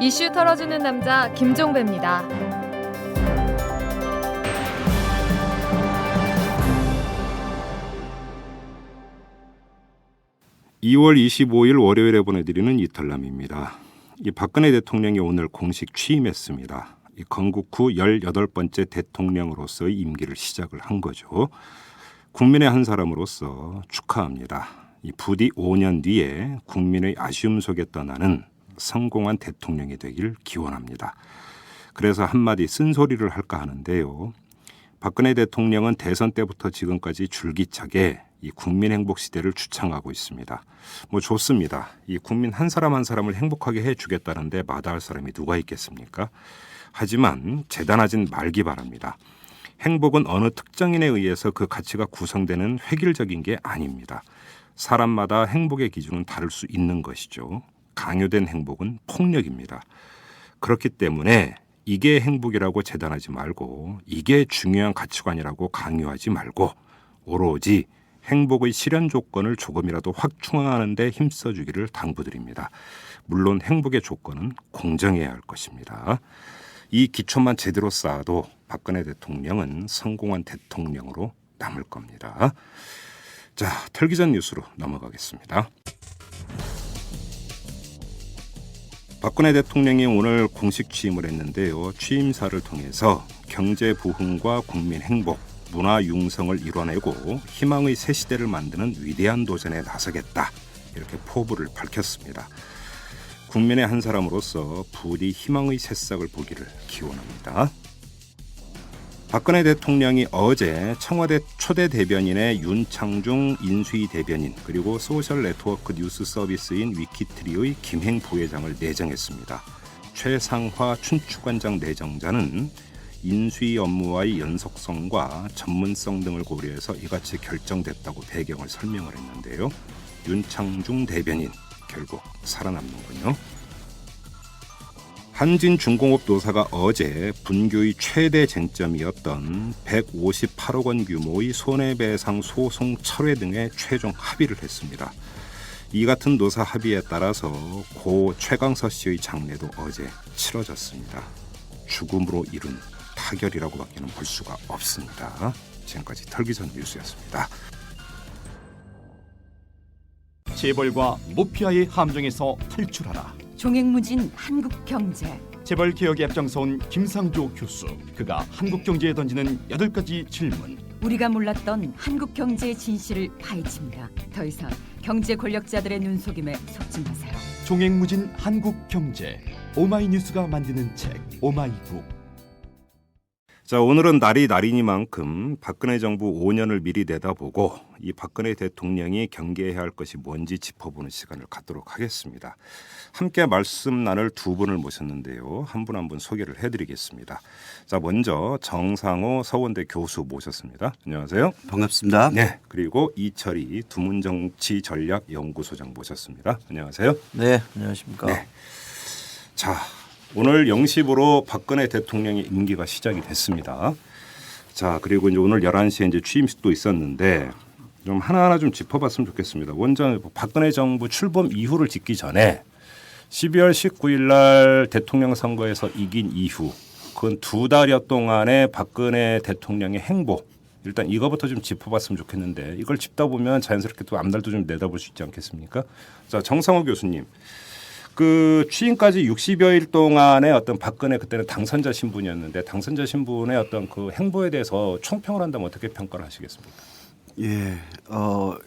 이슈 털어주는 남자 김종배입니다. 2월 25일 월요일에 보내드리는 이탈남입니다. 이 박근혜 대통령이 오늘 공식 취임했습니다. 이 건국 후 18번째 대통령으로서의 임기를 시작을 한 거죠. 국민의 한 사람으로서 축하합니다. 이 부디 5년 뒤에 국민의 아쉬움 속에 떠나는 성공한 대통령이 되길 기원합니다. 그래서 한마디 쓴소리를 할까 하는데요. 박근혜 대통령은 대선 때부터 지금까지 줄기차게 이 국민 행복 시대를 주창하고 있습니다. 뭐 좋습니다. 이 국민 한 사람 한 사람을 행복하게 해주겠다는데 마다할 사람이 누가 있겠습니까? 하지만 재단하진 말기 바랍니다. 행복은 어느 특정인에 의해서 그 가치가 구성되는 획일적인 게 아닙니다. 사람마다 행복의 기준은 다를 수 있는 것이죠. 강요된 행복은 폭력입니다. 그렇기 때문에 이게 행복이라고 재단하지 말고 이게 중요한 가치관이라고 강요하지 말고 오로지 행복의 실현 조건을 조금이라도 확충하는 데 힘써주기를 당부드립니다. 물론 행복의 조건은 공정해야 할 것입니다. 이 기초만 제대로 쌓아도 박근혜 대통령은 성공한 대통령으로 남을 겁니다. 자, 털기 전 뉴스로 넘어가겠습니다. 박근혜 대통령이 오늘 공식 취임을 했는데요. 취임사를 통해서 경제 부흥과 국민 행복, 문화 융성을 이뤄내고 희망의 새 시대를 만드는 위대한 도전에 나서겠다. 이렇게 포부를 밝혔습니다. 국민의 한 사람으로서 부디 희망의 새싹을 보기를 기원합니다. 박근혜 대통령이 어제 청와대 초대 대변인의 윤창중 인수위 대변인 그리고 소셜 네트워크 뉴스 서비스인 위키트리의 김행 부회장을 내정했습니다. 최상화 춘추관장 내정자는 인수위 업무와의 연속성과 전문성 등을 고려해서 이같이 결정됐다고 배경을 설명을 했는데요. 윤창중 대변인 결국 살아남는군요. 한진중공업 노사가 어제 분교의 최대 쟁점이었던 158억 원 규모의 손해배상 소송 철회 등의 최종 합의를 했습니다. 이 같은 노사 합의에 따라서 고 최강서 씨의 장례도 어제 치러졌습니다. 죽음으로 이룬 타결이라고밖에는 볼 수가 없습니다. 지금까지 털기전 뉴스였습니다. 재벌과 모피아의 함정에서 탈출하라. 종횡무진 한국경제. 재벌 개혁에 앞장서온 김상조 교수. 그가 한국경제에 던지는 8가지 질문. 우리가 몰랐던 한국경제의 진실을 파헤칩니다. 더 이상 경제 권력자들의 눈속임에 속지 마세요. 종횡무진 한국경제. 오마이뉴스가 만드는 책 오마이북. 자, 오늘은 날이 날이니만큼 박근혜 정부 5년을 미리 내다보고 이 박근혜 대통령이 경계해야 할 것이 뭔지 짚어보는 시간을 갖도록 하겠습니다. 함께 말씀 나눌 두 분을 모셨는데요. 한 분 한 분 소개를 해드리겠습니다. 자, 먼저 정상호 서원대 교수 모셨습니다. 안녕하세요. 반갑습니다. 네, 그리고 이철희 두문정치전략연구소장 모셨습니다. 안녕하세요. 네, 안녕하십니까. 네. 자, 오늘 0시부로 박근혜 대통령의 임기가 시작이 됐습니다. 자, 그리고 이제 오늘 11시에 이제 취임식도 있었는데 좀 하나하나 좀 짚어봤으면 좋겠습니다. 먼저 박근혜 정부 출범 이후를 짚기 전에 12월 19일 날 대통령 선거에서 이긴 이후 그건 2달여 동안의 박근혜 대통령의 행보 일단 이거부터 좀 짚어봤으면 좋겠는데 이걸 짚다 보면 자연스럽게 또 앞날도 좀 내다볼 수 있지 않겠습니까? 자, 정상호 교수님. 그 취임까지 60여일 동안의 어떤 박근혜 그때는 당선자 신분이었는데 당선자 신분의 어떤 그 행보에 대해서 총평을 한다면 어떻게 평가를 하시겠습니까? 예,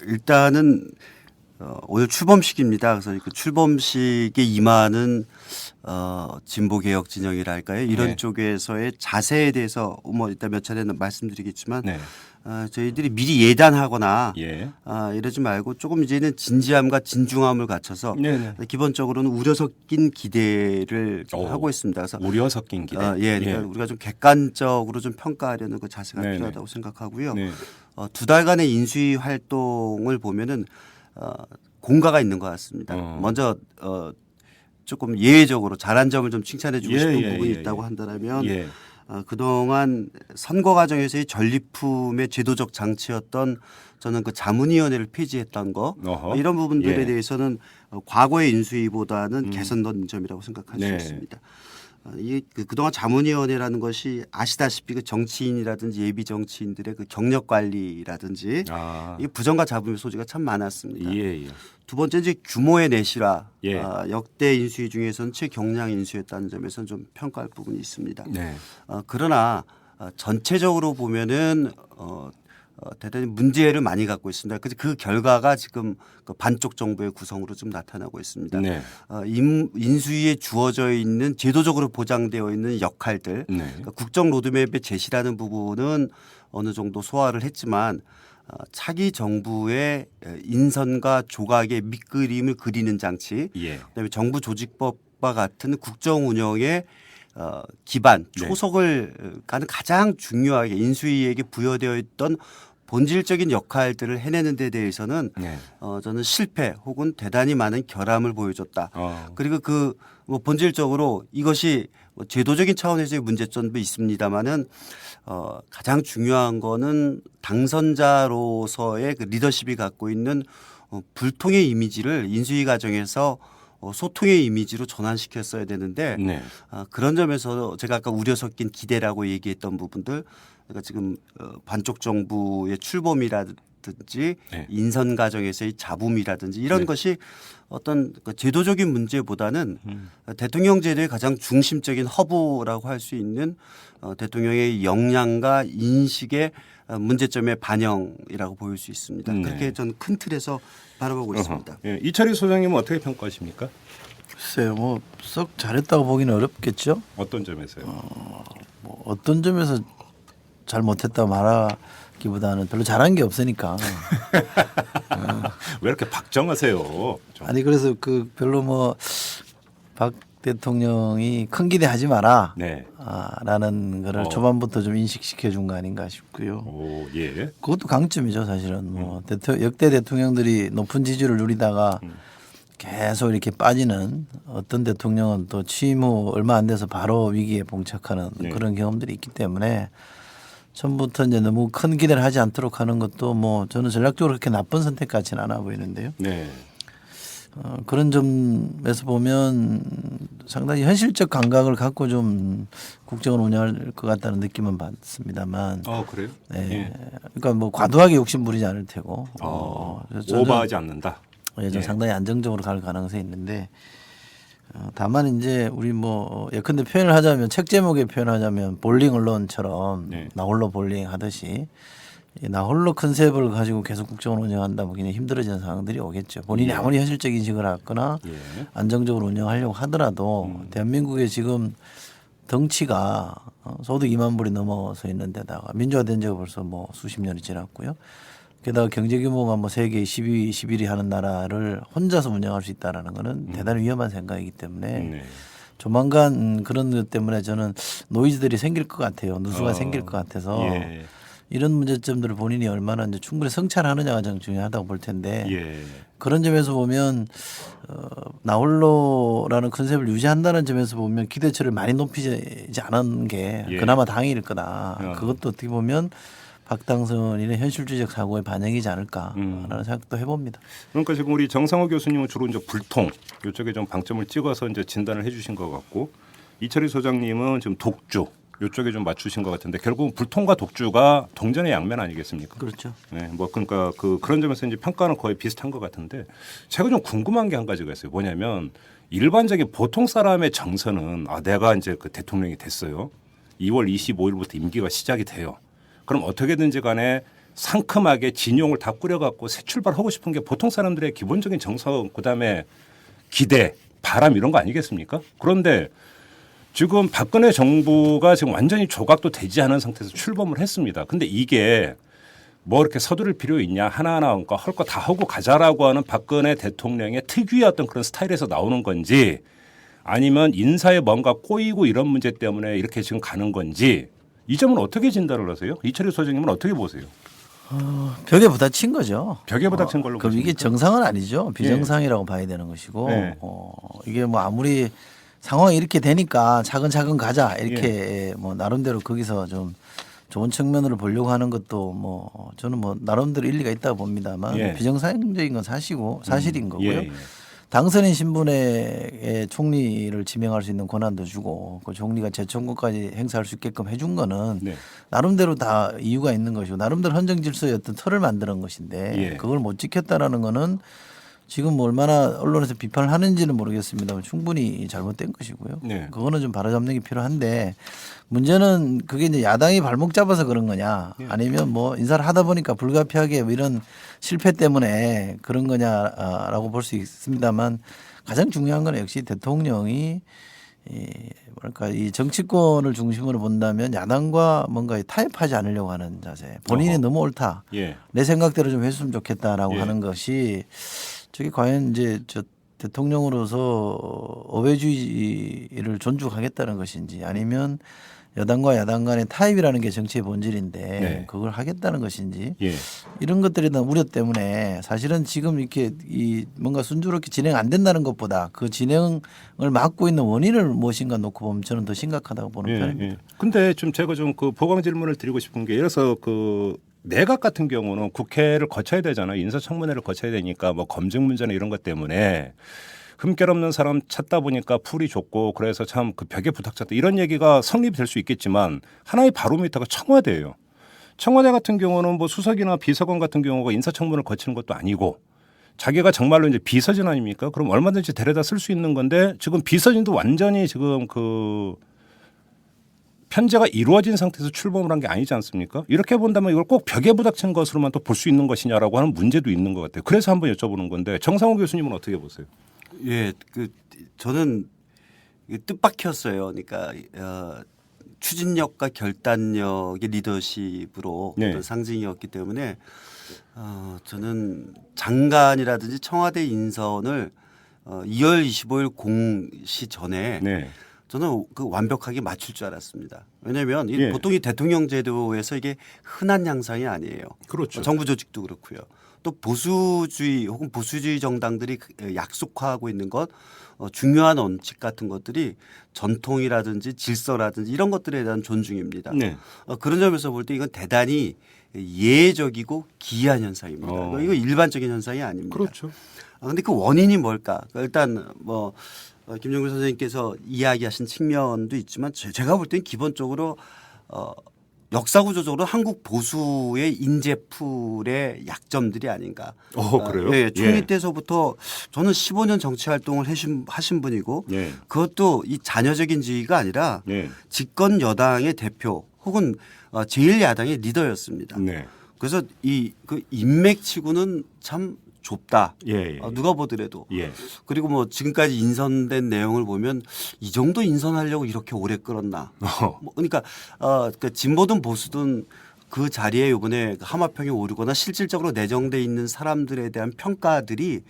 일단은 오늘 출범식입니다. 그래서 그 출범식에 임하는 진보 개혁 진영이랄까요? 이런 네. 쪽에서의 자세에 대해서 뭐 이따 몇 차례 말씀드리겠지만 네. 저희들이 미리 예단하거나 예. 이러지 말고 조금 이제는 진지함과 진중함을 갖춰서 네네. 기본적으로는 우려 섞인 기대를 하고 있습니다. 그래서 우려 섞인 기대. 예, 그러니까 우리가 좀 객관적으로 좀 평가하려는 그 자세가 네네. 필요하다고 생각하고요. 네. 2달간의 인수위 활동을 보면은 공과가 있는 것 같습니다. 먼저 조금 예외적으로 잘한 점을 좀 칭찬해주고 싶은 부분이 있다고 한다면 그동안 선거 과정에서의 전리품의 제도적 장치였던 저는 그 자문위원회를 폐지했던 거 어허. 이런 부분들에 예. 대해서는 과거의 인수위보다는 개선된 점이라고 생각할 네. 수 있습니다. 그동안 자문위원회라는 것이 아시다시피 그 정치인이라든지 예비 정치인들의 그 경력 관리라든지 이 부정과 잡음의 소지가 참 많았습니다. 예, 예. 두 번째 이제 규모의 내실화 예. 역대 인수위 중에서는 최경량 인수였다는 점에서는 좀 평가할 부분이 있습니다. 네. 그러나 전체적으로 보면은 대단히 문제를 많이 갖고 있습니다. 그래서 그 결과가 지금 그 반쪽 정부의 구성으로 좀 나타나고 있습니다. 네. 인수위에 주어져 있는 제도적으로 보장되어 있는 역할들, 네. 그러니까 국정 로드맵에 제시라는 부분은 어느 정도 소화를 했지만 차기 정부의 인선과 조각의 밑그림을 그리는 장치, 예. 그다음에 정부 조직법과 같은 국정 운영의 기반 네. 초석을 가는 가장 중요하게 인수위에게 부여되어 있던 본질적인 역할들을 해내는 데 대해서는 네. 저는 실패 혹은 대단히 많은 결함을 보여줬다. 어. 그리고 뭐 본질적으로 이것이 뭐 제도적인 차원에서의 문제점도 있습니다만은 가장 중요한 거는 당선자로서의 그 리더십이 갖고 있는 불통의 이미지를 인수위 과정에서 소통의 이미지로 전환시켰어야 되는데 네. 그런 점에서 제가 아까 우려 섞인 기대라고 얘기했던 부분들 그러니까 지금 반쪽 정부의 출범이라든지 네. 인선 과정에서의 잡음이라든지 이런 네. 것이 어떤 그 제도적인 문제보다는 대통령제도의 가장 중심적인 허브라고 할 수 있는 대통령의 역량과 인식의 문제점의 반영이라고 보일 수 있습니다. 네. 그렇게 저는 큰 틀에서 바라보고 있습니다. 예. 이철희 소장님은 어떻게 평가하십니까? 글쎄요, 뭐 썩 잘했다고 보기는 어렵겠죠. 어떤 점에서요? 뭐 어떤 점에서 잘 못했다 말하기보다는 별로 잘한 게 없으니까. 왜 이렇게 박정하세요? 좀. 아니 그래서 그 별로 뭐 박 대통령이 큰 기대하지 마라. 네. 라는 거를 초반부터 좀 인식시켜 준 거 아닌가 싶고요. 오, 예. 그것도 강점이죠, 사실은. 뭐 역대 대통령들이 높은 지지를 누리다가 계속 이렇게 빠지는 어떤 대통령은 또 취임 후 얼마 안 돼서 바로 위기에 봉착하는 네. 그런 경험들이 있기 때문에 처음부터 이제 너무 큰 기대를 하지 않도록 하는 것도 뭐 저는 전략적으로 그렇게 나쁜 선택 같지는 않아 보이는데요. 네. 그런 점에서 보면 상당히 현실적 감각을 갖고 좀 국정을 운영할 것 같다는 느낌은 받습니다만. 그래요? 네. 예. 그러니까 뭐 과도하게 욕심 부리지 않을 테고. 저는 오버하지 않는다. 좀 상당히 안정적으로 갈 가능성이 있는데 다만 이제 우리 뭐 예컨대 표현을 하자면 책 제목에 표현하자면 볼링 언론처럼 네. 나 홀로 볼링 하듯이 나 홀로 컨셉을 가지고 계속 국정을 운영한다 뭐 굉장히 힘들어지는 상황들이 오겠죠. 본인이 예. 아무리 현실적 인식을 하거나 예. 안정적으로 운영하려고 하더라도 대한민국의 지금 덩치가 소득 2만 불이 넘어서 있는데다가 민주화된 지가 벌써 뭐 수십 년이 지났고요. 게다가 경제 규모가 뭐 세계 10위, 11위 하는 나라를 혼자서 운영할 수 있다라는 거는 대단히 위험한 생각이기 때문에 네. 조만간 그런 것 때문에 저는 노이즈들이 생길 것 같아요. 누수가 생길 것 같아서 예. 이런 문제점들을 본인이 얼마나 이제 충분히 성찰하느냐가 가장 중요하다고 볼 텐데 예. 그런 점에서 보면 나홀로라는 컨셉을 유지한다는 점에서 보면 기대치를 많이 높이지 않은 게 예. 그나마 다행일 거다. 그것도 어떻게 보면 박당선인의 현실주의적 사고의 반영이지 않을까라는 생각도 해봅니다. 그러니까 지금 우리 정상호 교수님은 주로 이제 불통 이쪽에 좀 방점을 찍어서 이제 진단을 해주신 것 같고 이철희 소장님은 지금 독주 이쪽에 좀 맞추신 것 같은데 결국은 불통과 독주가 동전의 양면 아니겠습니까? 그렇죠. 네, 뭐 그러니까 그런 점에서 이제 평가는 거의 비슷한 것 같은데 제가 좀 궁금한 게 한 가지가 있어요. 뭐냐면 일반적인 보통 사람의 정서는 내가 이제 그 대통령이 됐어요. 2월 25일부터 임기가 시작이 돼요. 그럼 어떻게든지 간에 상큼하게 진용을 다 꾸려갖고 새 출발하고 싶은 게 보통 사람들의 기본적인 정서 그다음에 기대, 바람 이런 거 아니겠습니까? 그런데 지금 박근혜 정부가 지금 완전히 조각도 되지 않은 상태에서 출범을 했습니다. 근데 이게 뭐 이렇게 서두를 필요 있냐 하나하나 그러니까 할 거 다 하고 가자라고 하는 박근혜 대통령의 특유의 어떤 그런 스타일에서 나오는 건지 아니면 인사에 뭔가 꼬이고 이런 문제 때문에 이렇게 지금 가는 건지 이 점은 어떻게 진단을 하세요? 이철희 소장님은 어떻게 보세요? 벽에 부딪힌 거죠. 벽에 부닥친 걸로 그럼 이게 보십니까? 정상은 아니죠. 비정상이라고 봐야 되는 것이고 네. 이게 뭐 아무리 상황이 이렇게 되니까 차근차근 가자 이렇게 뭐 나름대로 거기서 좀 좋은 측면으로 보려고 하는 것도 뭐 저는 뭐 나름대로 일리가 있다고 봅니다만 예. 비정상적인 건 사실인 거고요. 예. 당선인 신분의 총리를 지명할 수 있는 권한도 주고 그 총리가 재청구까지 행사할 수 있게끔 해준 거는 네. 나름대로 다 이유가 있는 것이고 나름대로 헌정 질서의 어떤 틀을 만드는 것인데 예. 그걸 못 지켰다라는 거는 지금 뭐 얼마나 언론에서 비판을 하는지는 모르겠습니다만 충분히 잘못된 것이고요. 네. 그거는 좀 바로잡는 게 필요한데 문제는 그게 이제 야당이 발목 잡아서 그런 거냐 아니면 뭐 인사를 하다 보니까 불가피하게 뭐 이런 실패 때문에 그런 거냐라고 볼 수 있습니다만 가장 중요한 건 역시 대통령이 뭐랄까 이 정치권을 중심으로 본다면 야당과 뭔가 타협하지 않으려고 하는 자세. 본인이 너무 옳다. 예. 내 생각대로 좀 했으면 좋겠다라고 예. 하는 것이 저게 과연 이제 저 대통령으로서 어배주의를 존중하겠다는 것인지 아니면 여당과 야당 간의 타협이라는 게 정치의 본질인데 네. 그걸 하겠다는 것인지 예. 이런 것들에 대한 우려 때문에 사실은 지금 이렇게 이 뭔가 순조롭게 진행 안 된다는 것보다 그 진행을 막고 있는 원인을 무엇인가 놓고 보면 저는 더 심각하다고 보는 편입니다. 예. 근데 좀 제가 좀 그 보강 질문을 드리고 싶은 게 예를 들어서 그 내각 같은 경우는 국회를 거쳐야 되잖아요. 인사청문회를 거쳐야 되니까 뭐 검증 문제나 이런 것 때문에 흠결 없는 사람 찾다 보니까 풀이 좁고 그래서 참 그 벽에 부닥쳤다 이런 얘기가 성립이 될 수 있겠지만 하나의 바로미터가 청와대예요. 청와대 같은 경우는 뭐 수석이나 비서관 같은 경우가 인사청문회를 거치는 것도 아니고 자기가 정말로 이제 비서진 아닙니까? 그럼 얼마든지 데려다 쓸 수 있는 건데 지금 비서진도 완전히 지금 그 편제가 이루어진 상태에서 출범을 한 게 아니지 않습니까? 이렇게 본다면 이걸 꼭 벽에 부닥친 것으로만 또 볼 수 있는 것이냐라고 하는 문제도 있는 것 같아요. 그래서 한번 여쭤보는 건데 정상훈 교수님은 어떻게 보세요? 예, 저는 뜻밖이었어요. 그러니까 추진력과 결단력의 리더십으로 네. 어떤 상징이었기 때문에 저는 장관이라든지 청와대 인선을 2월 25일 공시 전에 네. 저는 그 완벽하게 맞출 줄 알았습니다. 왜냐하면 예. 보통 이 대통령 제도에서 이게 흔한 양상이 아니에요. 그렇죠. 정부 조직도 그렇고요. 또 보수주의 혹은 보수주의 정당들이 약속하고 있는 것 중요한 원칙 같은 것들이 전통이라든지 질서라든지 이런 것들에 대한 존중입니다. 네. 그런 점에서 볼 때 이건 대단히 예외적이고 기이한 현상입니다. 이거 일반적인 현상이 아닙니다. 그렇죠. 그런데 그 원인이 뭘까? 일단 뭐 김종필 선생님께서 이야기하신 측면도 있지만 제가 볼 때는 기본적으로 역사구조적으로 한국 보수의 인재풀의 약점들이 아닌가. 그래요? 네, 총리 예. 때서부터 저는 15년 정치 활동을 하신 분이고 예. 그것도 이 자녀적인 지위가 아니라 예. 집권 여당의 대표 혹은 제1야당의 리더였습니다. 네. 그래서 그 인맥치고는 참 좁다. 예. 누가 보더라도. 예. 그리고 뭐 지금까지 인선된 내용을 보면 이 정도 인선하려고 이렇게 오래 끌었나. 뭐 그러니까 진보든 보수든 그 자리에 이번에 하마평이 오르거나 실질적으로 내정돼 있는 사람들에 대한 평가들이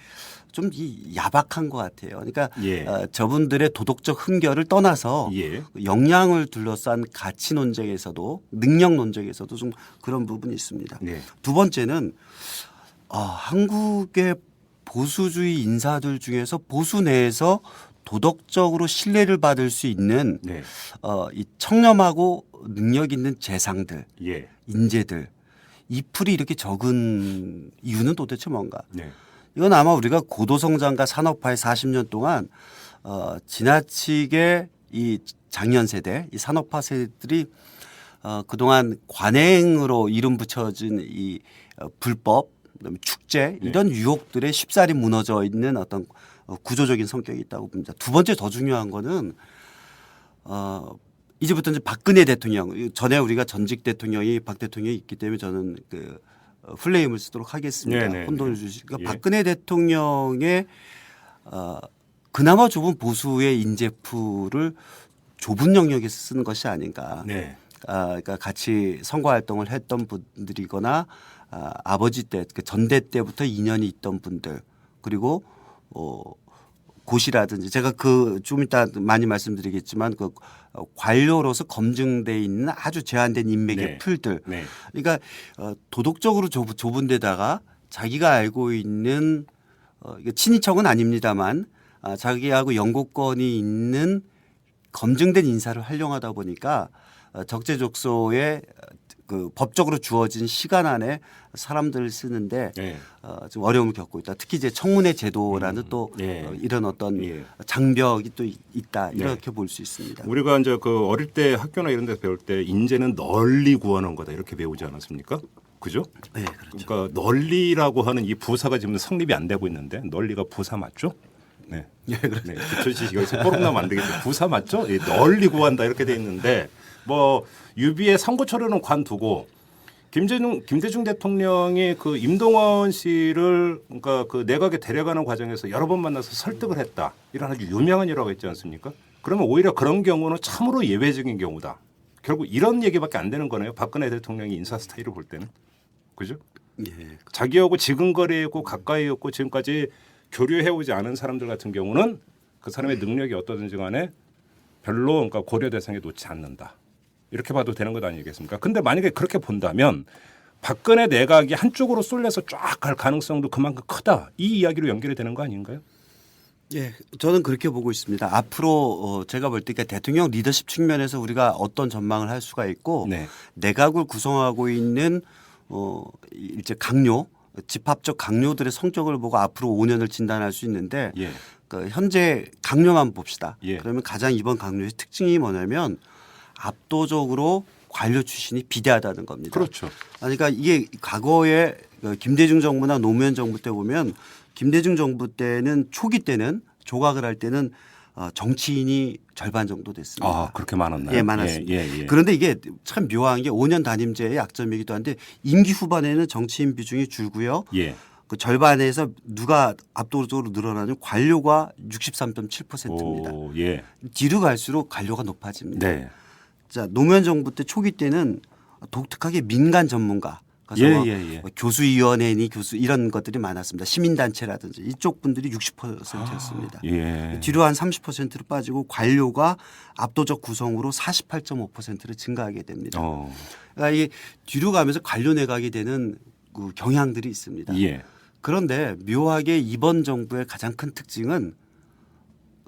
좀 야박한 것 같아요. 그러니까 예. 저분들의 도덕적 흠결을 떠나서 예. 역량을 둘러싼 가치 논쟁에서도 능력 논쟁에서도 좀 그런 부분이 있습니다. 네. 두 번째는 한국의 보수주의 인사들 중에서 보수 내에서 도덕적으로 신뢰를 받을 수 있는 네. 이 청렴하고 능력 있는 재상들, 예. 인재들 이 풀이 이렇게 적은 이유는 도대체 뭔가? 네. 이건 아마 우리가 고도성장과 산업화의 40년 동안 지나치게 이 장년 세대, 이 산업화 세대들이 그동안 관행으로 이름 붙여진 이 불법, 그다음에 축제 이런 유혹들에 쉽사리 무너져 있는 어떤 구조적인 성격이 있다고 봅니다. 두 번째 더 중요한 거는 이제부터 이제 박근혜 대통령 전에 우리가 전직 대통령이 박 대통령이 있기 때문에 저는 그 플레임을 쓰도록 하겠습니다. 네네. 혼돈을 주시니까 예. 박근혜 대통령의 그나마 좁은 보수의 인재풀을 좁은 영역에서 쓰는 것이 아닌가. 네. 그러니까 같이 선거 활동을 했던 분들이거나 아버지 때, 그 전대 때부터 인연이 있던 분들 그리고 고시라든지 제가 좀 이따 많이 말씀드리겠지만 그 관료로서 검증돼 있는 아주 제한된 인맥의 네. 풀들. 네. 그러니까 도덕적으로 좁은 데다가 자기가 알고 있는 이게 친인척은 아닙니다만 자기하고 연고권이 있는 검증된 인사를 활용하다 보니까 적재적소에 그 법적으로 주어진 시간 안에 사람들을 쓰는데 예. 좀 어려움을 겪고 있다. 특히 이제 청문회 제도라는 또 예. 이런 어떤 예. 장벽이 또 있다 이렇게 네. 볼 수 있습니다. 우리가 이제 그 어릴 때 학교나 이런 데서 배울 때 인재는 널리 구하는 거다 이렇게 배우지 않았습니까? 그죠? 네, 그렇죠. 그러니까 널리라고 하는 이 부사가 지금 성립이 안 되고 있는데 널리가 부사 맞죠? 네. 예, 그렇죠. 네. 기초지식 여기서 꼬름 나면 안 되겠죠. 부사 맞죠? 예, 널리 구한다 이렇게 돼 있는데 뭐 유비의 삼고초려는 관두고 김대중 대통령이 그 임동원 씨를 그러니까 그 내각에 데려가는 과정에서 여러 번 만나서 설득을 했다. 이런 아주 유명한 일화가 있지 않습니까? 그러면 오히려 그런 경우는 참으로 예외적인 경우다. 결국 이런 얘기밖에 안 되는 거네요. 박근혜 대통령이 인사 스타일을 볼 때는. 그죠? 예. 자기하고 지근거리했고 가까이였고 지금까지 교류해오지 않은 사람들 같은 경우는 그 사람의 능력이 어떠든지 간에 별로 그러니까 고려 대상에 놓지 않는다. 이렇게 봐도 되는 것 아니겠습니까? 근데 만약에 그렇게 본다면 박근혜 내각이 한쪽으로 쏠려서 쫙 갈 가능성도 그만큼 크다. 이 이야기로 연결이 되는 거 아닌가요? 예, 저는 그렇게 보고 있습니다. 앞으로 제가 볼 때 대통령 리더십 측면에서 우리가 어떤 전망을 할 수가 있고 네. 내각을 구성하고 있는 이제 강요, 집합적 강요들의 성격을 보고 앞으로 5년을 진단할 수 있는데 예. 그 현재 강요만 봅시다. 예. 그러면 가장 이번 강요의 특징이 뭐냐면 압도적으로 관료 출신이 비대하다는 겁니다. 그렇죠. 그러니까 이게 과거에 김대중 정부나 노무현 정부 때 보면 김대중 정부 때는 초기 때는 조각을 할 때는 정치인이 절반 정도 됐습니다. 아, 그렇게 많았나요? 예, 많았습니다. 예. 그런데 이게 참 묘한 게 5년 단임제의 약점이기도 한데 임기 후반에는 정치인 비중이 줄고요. 예. 그 절반에서 누가 압도적으로 늘어나는 관료가 63.7%입니다. 오, 예. 뒤로 갈수록 관료가 높아집니다. 네. 자, 노무현 정부 때 초기 때는 독특하게 민간 전문가 그래서 예, 뭐 예, 예. 교수위원회니 교수 이런 것들이 많았습니다. 시민단체라든지 이쪽 분들이 60%였습니다. 예. 뒤로 한 30%로 빠지고 관료가 압도적 구성으로 48.5%를 증가하게 됩니다. 그러니까 이 뒤로 가면서 관료 내각이 되는 그 경향들이 있습니다. 예. 그런데 묘하게 이번 정부의 가장 큰 특징은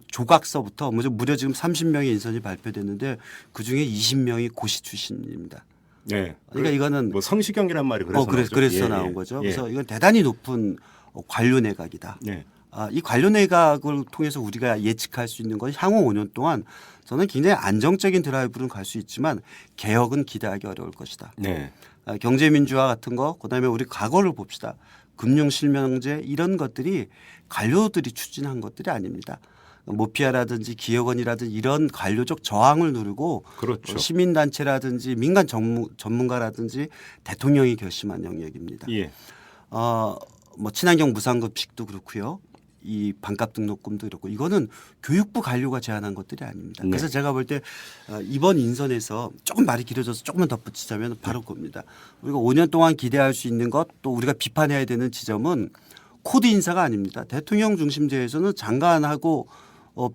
조각서부터 무려 지금 30명의 인선이 발표됐는데 그중에 20명이 고시 출신입니다. 네. 그러니까 이거는 뭐 성시경이란 말이 그래서 그래서 나오죠. 나온 예. 거죠. 예. 그래서 이건 대단히 높은 관료 내각이다. 네. 이 관료 내각을 통해서 우리가 예측할 수 있는 건 향후 5년 동안 저는 굉장히 안정적인 드라이브는 갈 수 있지만 개혁은 기대하기 어려울 것이다. 네. 경제 민주화 같은 거 그다음에 우리 과거를 봅시다. 금융 실명제 이런 것들이 관료들이 추진한 것들이 아닙니다. 모피아라든지 기업원이라든지 이런 관료적 저항을 누르고 그렇죠. 시민단체라든지 민간 전문가라든지 대통령이 결심한 영역입니다. 예. 뭐 친환경 무상급식도 그렇고요. 이 반값 등록금도 그렇고 이거는 교육부 관료가 제안한 것들이 아닙니다. 네. 그래서 제가 볼 때 이번 인선에서 조금 말이 길어져서 조금만 덧붙이자면 바로 그겁니다. 우리가 5년 동안 기대할 수 있는 것 또 우리가 비판해야 되는 지점은 코드 인사가 아닙니다. 대통령 중심제에서는 장관하고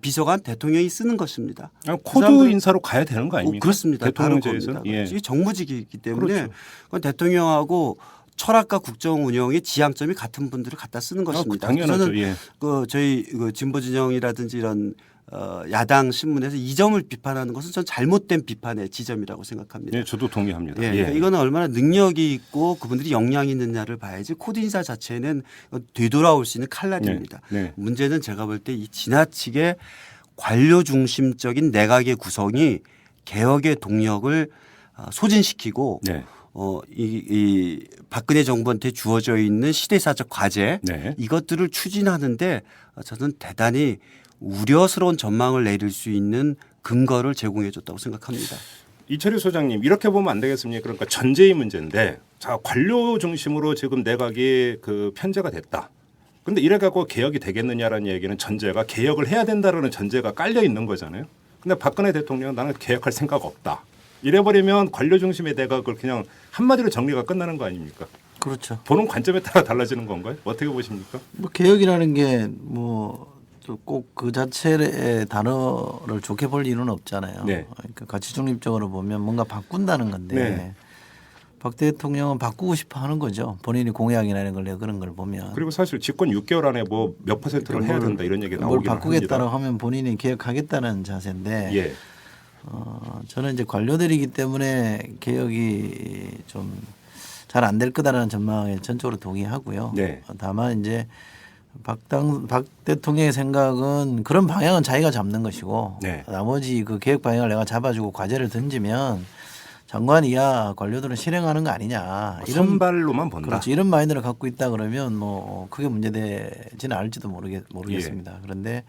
비서관 대통령이 쓰는 것입니다. 코드 사람들, 인사로 가야 되는 거 아닙니까? 그렇습니다. 대통령제에서는. 예. 예. 이게 정무직이기 때문에 그렇죠. 그건 대통령하고 철학과 국정 운영의 지향점이 같은 분들을 갖다 쓰는 것입니다. 당연하죠. 저는 예. 저희 진보 진영이라든지 이런 야당 신문에서 이 점을 비판하는 것은 전 잘못된 비판의 지점이라고 생각합니다. 예, 저도 동의합니다. 예, 예. 그러니까 이거는 얼마나 능력이 있고 그분들이 역량이 있느냐를 봐야지 코드 인사 자체는 되돌아올 수 있는 칼날입니다. 네, 네. 문제는 제가 볼 때 이 지나치게 관료 중심적인 내각의 구성이 개혁의 동력을 소진시키고 네. 이 박근혜 정부한테 주어져 있는 시대사적 과제 네. 이것들을 추진하는데 저는 대단히 우려스러운 전망을 내릴 수 있는 근거를 제공해 줬다고 생각합니다. 이철희 소장님 이렇게 보면 안 되겠습니까? 그러니까 전제의 문제인데 자 관료 중심으로 지금 내각이 그 편제가 됐다. 그런데 이래 갖고 개혁이 되겠느냐라는 얘기는 전제가 개혁을 해야 된다라는 전제가 깔려 있는 거잖아요. 근데 박근혜 대통령은 나는 개혁할 생각 없다. 이래버리면 관료 중심의 내각을 그냥 한마디로 정리가 끝나는 거 아닙니까? 그렇죠. 보는 관점에 따라 달라지는 건가요? 어떻게 보십니까? 뭐 개혁이라는 게 뭐 꼭 그 자체의 단어를 좋게 볼 일은 없잖아요. 네. 그러니까 가치 중립적으로 보면 뭔가 바꾼다는 건데 네. 박 대통령은 바꾸고 싶어 하는 거죠. 본인이 공약이나 이런 걸 그런 걸 보면. 그리고 사실 집권 6개월 안에 뭐 몇 %를 해야 된다 이런 얘기가 뭘 나오긴 바꾸겠다고 합니다. 하면 본인이 개혁하겠다는 자세인데 예. 저는 이제 관료들이기 때문에 개혁이 좀 잘 안 될 거다라는 전망에 전적으로 동의하고요. 네. 다만 이제 박 대통령의 생각은 그런 방향은 자기가 잡는 것이고 네. 나머지 그 개혁 방향을 내가 잡아주고 과제를 던지면 장관이야 관료들은 실행하는 거 아니냐 이런 선발로만 본다. 그렇죠. 이런 마인드를 갖고 있다 그러면 뭐 크게 문제되지는 않을지도 모르겠습니다. 예. 그런데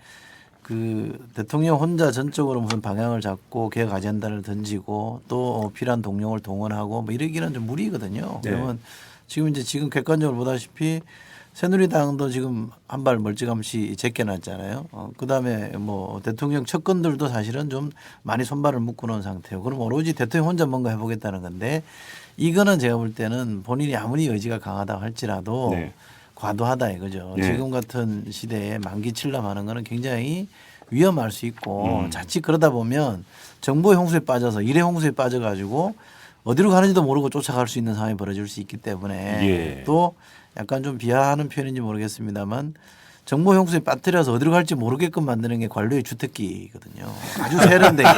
그 대통령 혼자 전적으로 무슨 방향을 잡고 개혁 아젠다를 던지고 또 필요한 동력을 동원하고 뭐 이러기는 좀 무리거든요. 네. 그러면 지금 객관적으로 보다시피 새누리당도 지금 한 발 멀찌감치 제껴놨잖아요. 그다음에 뭐 대통령 측근들도 사실은 좀 많이 손발을 묶어 놓은 상태고 그럼 오로지 대통령 혼자 뭔가 해보겠다는 건데 이거는 제가 볼 때는 본인이 아무리 의지가 강하다 할지라도 네. 과도하다 이거죠. 네. 지금 같은 시대에 만기 칠람하는 거는 굉장히 위험할 수 있고 자칫 그러다 보면 정보 홍수에 빠져서 일회 홍수에 빠져가지고 어디로 가는지도 모르고 쫓아갈 수 있는 상황이 벌어질 수 있기 때문에 예. 또 약간 좀 비하하는 표현인지 모르겠습니다만 정보 형수에 빠뜨려서 어디로 갈지 모르게끔 만드는 게 관료의 주특기거든요. 아주 세련되게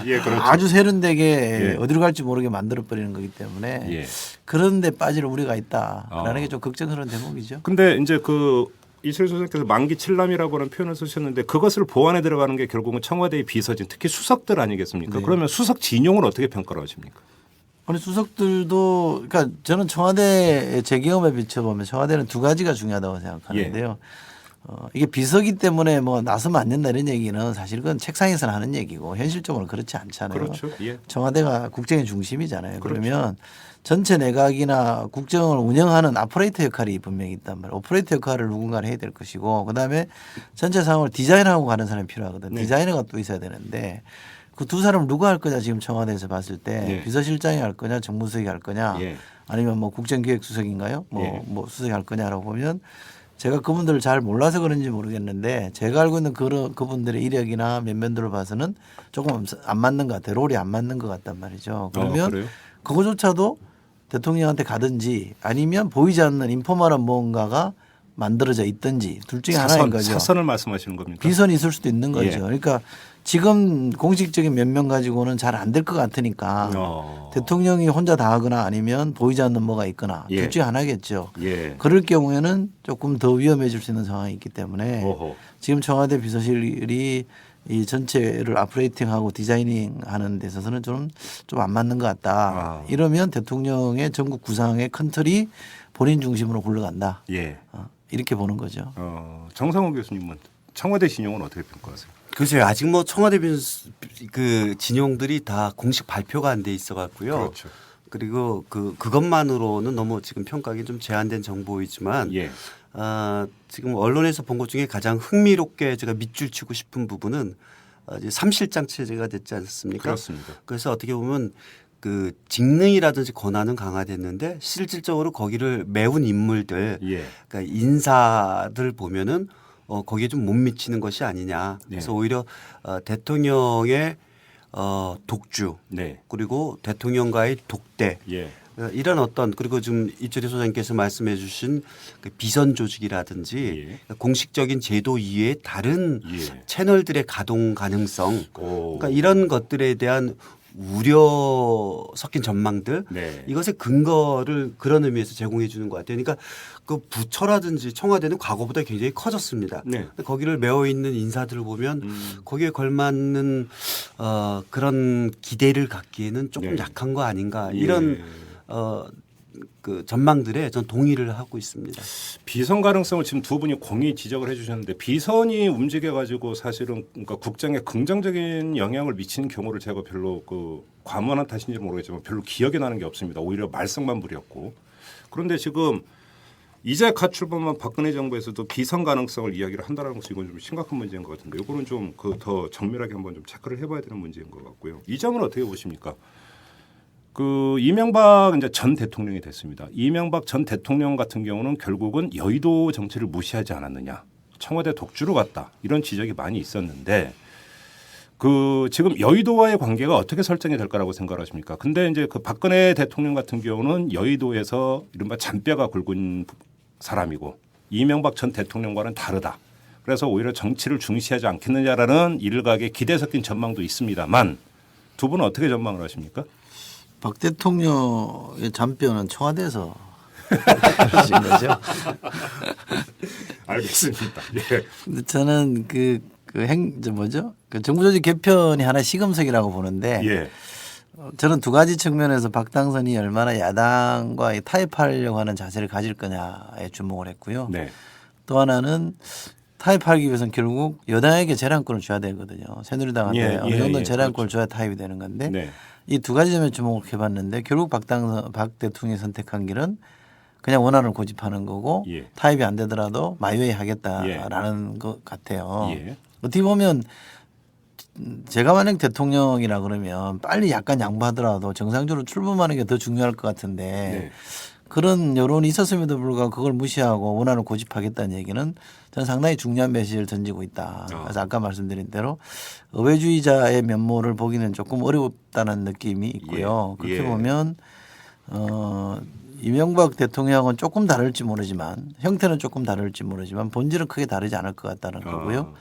예, 그렇죠. 아주 세련되게 예. 어디로 갈지 모르게 만들어 버리는 거기 때문에 예. 그런데 빠질 우려가 있다라는 게 좀 걱정스러운 대목이죠. 근데 이제 그 이슬 소장께서 만기 칠남이라고 하는 표현을 쓰셨는데 그것을 보완해 들어가는 게 결국은 청와대의 비서진 특히 수석들 아니겠습니까? 네. 그러면 수석 진용을 어떻게 평가를 하십니까? 아니 수석들도 그러니까 저는 청와대 제 경험에 비춰보면 청와대는 두 가지가 중요하다고 생각하는데요. 이게 비서기 때문에 뭐 나서면 안 된다 이런 얘기는 사실 그건 책상에서는 하는 얘기고 현실적으로는 그렇지 않잖아요. 그렇죠. 예. 청와대가 국정의 중심이잖아요. 그렇죠. 그러면 전체 내각이나 국정을 운영하는 아퍼레이터 역할이 분명히 있단 말이에요. 오퍼레이터 역할을 누군가 해야 될 것이고 그다음에 전체 상황을 디자인하고 가는 사람이 필요하거든요. 네. 디자이너가 또 있어야 되는데 그 두 사람을 누가 할 거냐 지금 청와대에서 봤을 때 네. 비서실장이 할 거냐 정무수석이 할 거냐 예. 아니면 뭐 국정기획수석인가요? 예. 뭐 수석이 할 거냐라고 보면 제가 그분들을 잘 몰라서 그런지 모르겠는데 제가 알고 있는 그분들의 이력이나 면면들을 봐서는 조금 안 맞는 것 같아요. 롤이 안 맞는 것 같단 말이죠. 그러면 그래요? 그거조차도 대통령한테 가든지 아니면 보이지 않는 인포멀한 무언가가 만들어져 있든지 둘 중에 하나인 거죠. 사선을 말씀하시는 겁니까? 비선이 있을 수도 있는 거죠. 예. 그러니까 지금 공식적인 면면 가지고는 잘 안 될 것 같으니까 대통령이 혼자 다 하거나 아니면 보이지 않는 뭐가 있거나 예. 둘 중에 하나겠죠. 예. 그럴 경우에는 조금 더 위험해질 수 있는 상황이 있기 때문에 오호. 지금 청와대 비서실이 이 전체를 아프레이팅하고 디자이닝 하는 데 있어서는 좀 안 맞는 것 같다. 아. 이러면 대통령의 전국 구상의 큰 틀이 본인 중심으로 굴러간다. 예. 이렇게 보는 거죠. 정상호 교수님은 청와대 진용은 어떻게 평가하세요? 글쎄요. 아직 뭐 청와대 그 진용들이 다 공식 발표가 안 돼 있어 갖고요. 그렇죠. 그리고 그것만으로는 너무 지금 평가하기 좀 제한된 정보이지만 예. 지금 언론에서 본 것 중에 가장 흥미롭게 제가 밑줄 치고 싶은 부분은 이제 3실장 체제가 됐지 않습니까? 그렇습니다. 그래서 어떻게 보면 그 직능이라든지 권한은 강화됐는데 실질적으로 거기를 메운 인물들, 예. 그러니까 인사들 보면은 거기에 좀 못 미치는 것이 아니냐. 그래서 네. 오히려 대통령의 독주 네. 그리고 대통령과의 독대 예. 이런 어떤 그리고 좀 이철희 소장님께서 말씀해 주신 그 비선 조직이라든지 예. 공식적인 제도 이외의 다른 예. 채널들의 가동 가능성 오. 그러니까 이런 것들에 대한 우려 섞인 전망들 네. 이것의 근거를 그런 의미에서 제공해 주는 것 같아요. 그러니까 그 부처라든지 청와대는 과거보다 굉장히 커졌습니다. 네. 근데 거기를 메워 있는 인사들을 보면 거기에 걸맞는 그런 기대를 갖기에는 조금 네. 약한 거 아닌가 예. 이런 그 전망들에 전 동의를 하고 있습니다. 비선 가능성을 지금 두 분이 공히 지적을 해주셨는데 비선이 움직여 가지고 사실은 그러니까 국정에 긍정적인 영향을 미치는 경우를 제가 별로 그 과문한 탓인지 모르겠지만 별로 기억이 나는 게 없습니다. 오히려 말썽만 부렸고 그런데 지금 이제 갓 출범한 박근혜 정부에서도 비선 가능성을 이야기를 한다는 것이 이건 좀 심각한 문제인 것 같은데 이거는 좀 그 더 정밀하게 한번 좀 체크를 해봐야 되는 문제인 것 같고요. 이 점은 어떻게 보십니까? 그 이명박 이제 전 대통령이 됐습니다. 이명박 전 대통령 같은 경우는 결국은 여의도 정치를 무시하지 않았느냐, 청와대 독주로 갔다 이런 지적이 많이 있었는데 그 지금 여의도와의 관계가 어떻게 설정이 될 거라고 생각하십니까? 근데 이제 그 박근혜 대통령 같은 경우는 여의도에서 이른바 잔뼈가 굵은 사람이고 이명박 전 대통령과는 다르다. 그래서 오히려 정치를 중시하지 않겠느냐라는 일각의 기대 섞인 전망도 있습니다만 두 분은 어떻게 전망을 하십니까? 박 대통령의 잔뼈는 청와대에서 하신 거죠. 알겠습니다. 예. 근데 저는 그 정부 조직 개편이 하나 시금석이라고 보는데 예. 저는 두 가지 측면에서 박 당선이 얼마나 야당과 타협하려고 하는 자세를 가질 거냐에 주목을 했고요. 네. 또 하나는 타협하기 위해서는 결국 여당에게 재량권을 줘야 되거든요. 새누리당한테 예, 어느 정도는 예, 재량권을 그렇죠. 줘야 타협이 되는 건데 네. 이 두 가지 점에 주목을 해봤는데 결국 박 대통령이 선택한 길은 그냥 원안을 고집하는 거고 예. 타협이 안 되더라도 마이웨이 하겠다라는 것 같아요. 예. 어떻게 보면 제가 만약 대통령이라 그러면 빨리 약간 양보하더라도 정상적으로 출범하는 게 더 중요할 것 같은데 네. 그런 여론이 있었음에도 불구하고 그걸 무시하고 원안을 고집하겠다는 얘기는 저는 상당히 중요한 메시지를 던지고 있다. 그래서 아까 말씀드린 대로 의회주의자의 면모를 보기는 조금 어렵다는 느낌이 있고요. 예. 그렇게 예. 보면 이명박 대통령은 조금 다를지 모르지만 형태는 조금 다를지 모르지만 본질은 크게 다르지 않을 것 같다는 거고요.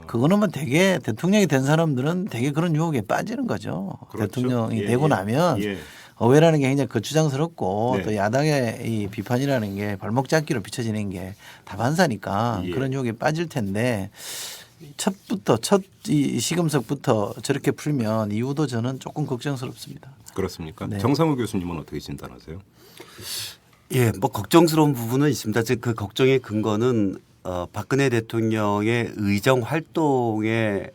그거는 뭐 되게 대통령이 된 사람들은 되게 그런 유혹에 빠지는 거죠. 그렇죠. 대통령이 예, 되고 예. 나면 예. 의회라는 게 굉장히 거추장스럽고 네. 또 야당의 이 비판이라는 게 발목 잡기로 비춰지는 게 다반사니까 예. 그런 유혹에 빠질 텐데 첫 이 시금석부터 저렇게 풀면 이후도 저는 조금 걱정스럽습니다. 그렇습니까? 네. 정상우 교수님은 어떻게 진단하세요? 예, 뭐 걱정스러운 부분은 있습니다. 즉 그 걱정의 근거는 박근혜 대통령의 의정 활동의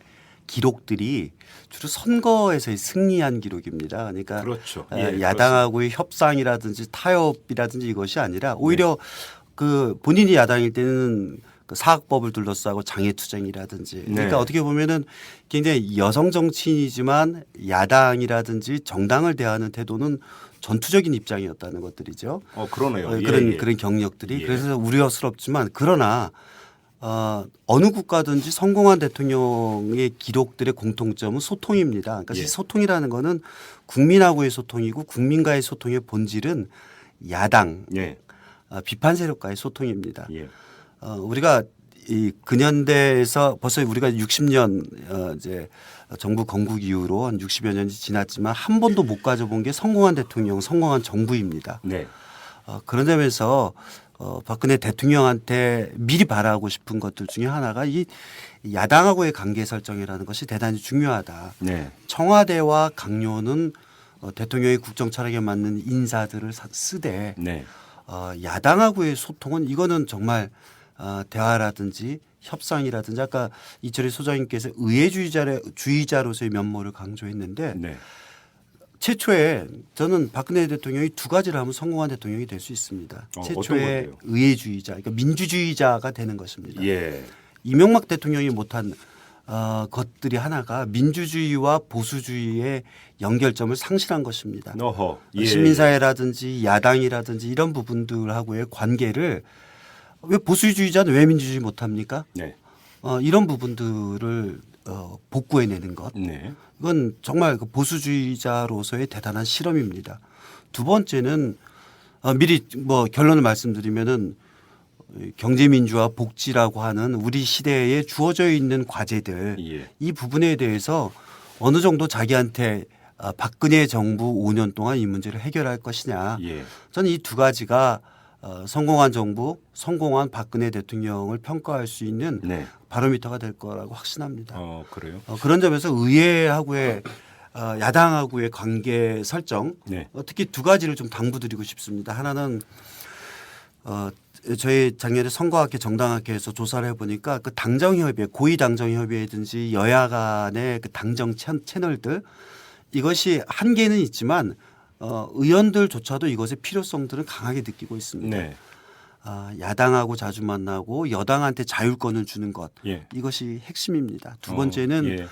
기록들이 주로 선거에서의 승리한 기록입니다. 그러니까 그렇죠. 예, 야당하고의 협상이라든지 타협이라든지 이것이 아니라 오히려 그 본인이 야당일 때는 그 사학법을 둘러싸고 장애투쟁이라든지 그러니까 네. 어떻게 보면은 굉장히 여성 정치인이지만 야당이라든지 정당을 대하는 태도는 전투적인 입장이었다는 것들이죠. 그러네요. 그런 경력들이 예. 그래서 우려스럽지만 그러나 어느 국가든지 성공한 대통령의 기록들의 공통점은 소통입니다. 그러니까 예. 이 소통이라는 거는 국민하고의 소통이고 국민과의 소통의 본질은 야당, 예. 비판 세력과의 소통입니다. 예. 우리가 이 근현대에서 벌써 우리가 60년 이제 정부 건국 이후로 한 60여 년이 지났지만 한 번도 못 가져본 게 성공한 대통령, 성공한 정부입니다. 네. 그런 점에서 박근혜 대통령한테 미리 바라고 싶은 것들 중에 하나가 이 야당하고의 관계 설정이라는 것이 대단히 중요하다. 네. 청와대와 강요는 대통령의 국정 철학에 맞는 인사들을 쓰되 네. 야당하고의 소통은 이거는 정말 대화라든지 협상이라든지 아까 이철희 소장님께서 의회주의자로서의 면모를 강조했는데 네. 최초에 저는 박근혜 대통령이 두 가지를 하면 성공한 대통령이 될 수 있습니다. 어떤 최초의 건데요? 의회주의자, 그러니까 민주주의자가 되는 것입니다. 예. 이명박 대통령이 못한 것들이 하나가 민주주의와 보수주의의 연결점을 상실한 것입니다. 어허. 예. 시민사회라든지 야당이라든지 이런 부분들하고의 관계를 왜 보수주의자는 왜 민주주의 못합니까? 네. 이런 부분들을 복구해내는 것. 네. 이건 정말 그 보수주의자로서의 대단한 실험입니다. 두 번째는 미리 뭐 결론을 말씀드리면은 경제민주화 복지라고 하는 우리 시대에 주어져 있는 과제들 예. 이 부분에 대해서 어느 정도 자기한테 박근혜 정부 5년 동안 이 문제를 해결할 것이냐. 예. 저는 이 두 가지가 성공한 정부, 성공한 박근혜 대통령을 평가할 수 있는 네. 바로미터가 될 거라고 확신합니다. 그래요? 그런 점에서 의회하고의 야당하고의 관계 설정 네. 특히 두 가지를 좀 당부드리고 싶습니다. 하나는 저희 작년에 선거학회 정당학회에서 조사를 해보니까 그 당정협의 고위 당정협의회든지 여야 간의 그 당정 채널들 이것이 한계는 있지만 의원들조차도 이것의 필요성들을 강하게 느끼고 있습니다. 네. 야당하고 자주 만나고 여당한테 자율권을 주는 것 예. 이것이 핵심입니다. 두 번째는 예.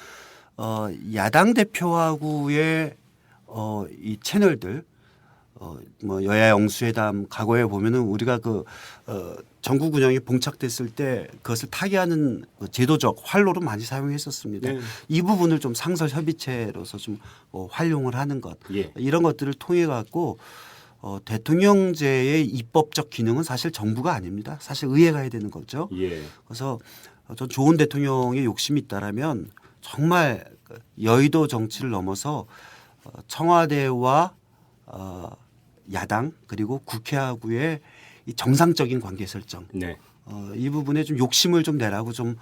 야당 대표하고의 이 채널들 뭐 여야 영수회담 과거에 보면은 우리가 전국 운영이 봉착됐을 때 그것을 타개하는 제도적 활로로 많이 사용했었습니다. 네. 이 부분을 좀 상설 협의체로서 좀 활용을 하는 것 예. 이런 것들을 통해 갖고 대통령제의 입법적 기능은 사실 정부가 아닙니다. 사실 의회가 해야 되는 거죠. 예. 그래서 전 좋은 대통령의 욕심이 있다라면 정말 여의도 정치를 넘어서 청와대와 야당 그리고 국회하고의 이 정상적인 관계 설정 네. 이 부분에 좀 욕심을 좀 내라고 좀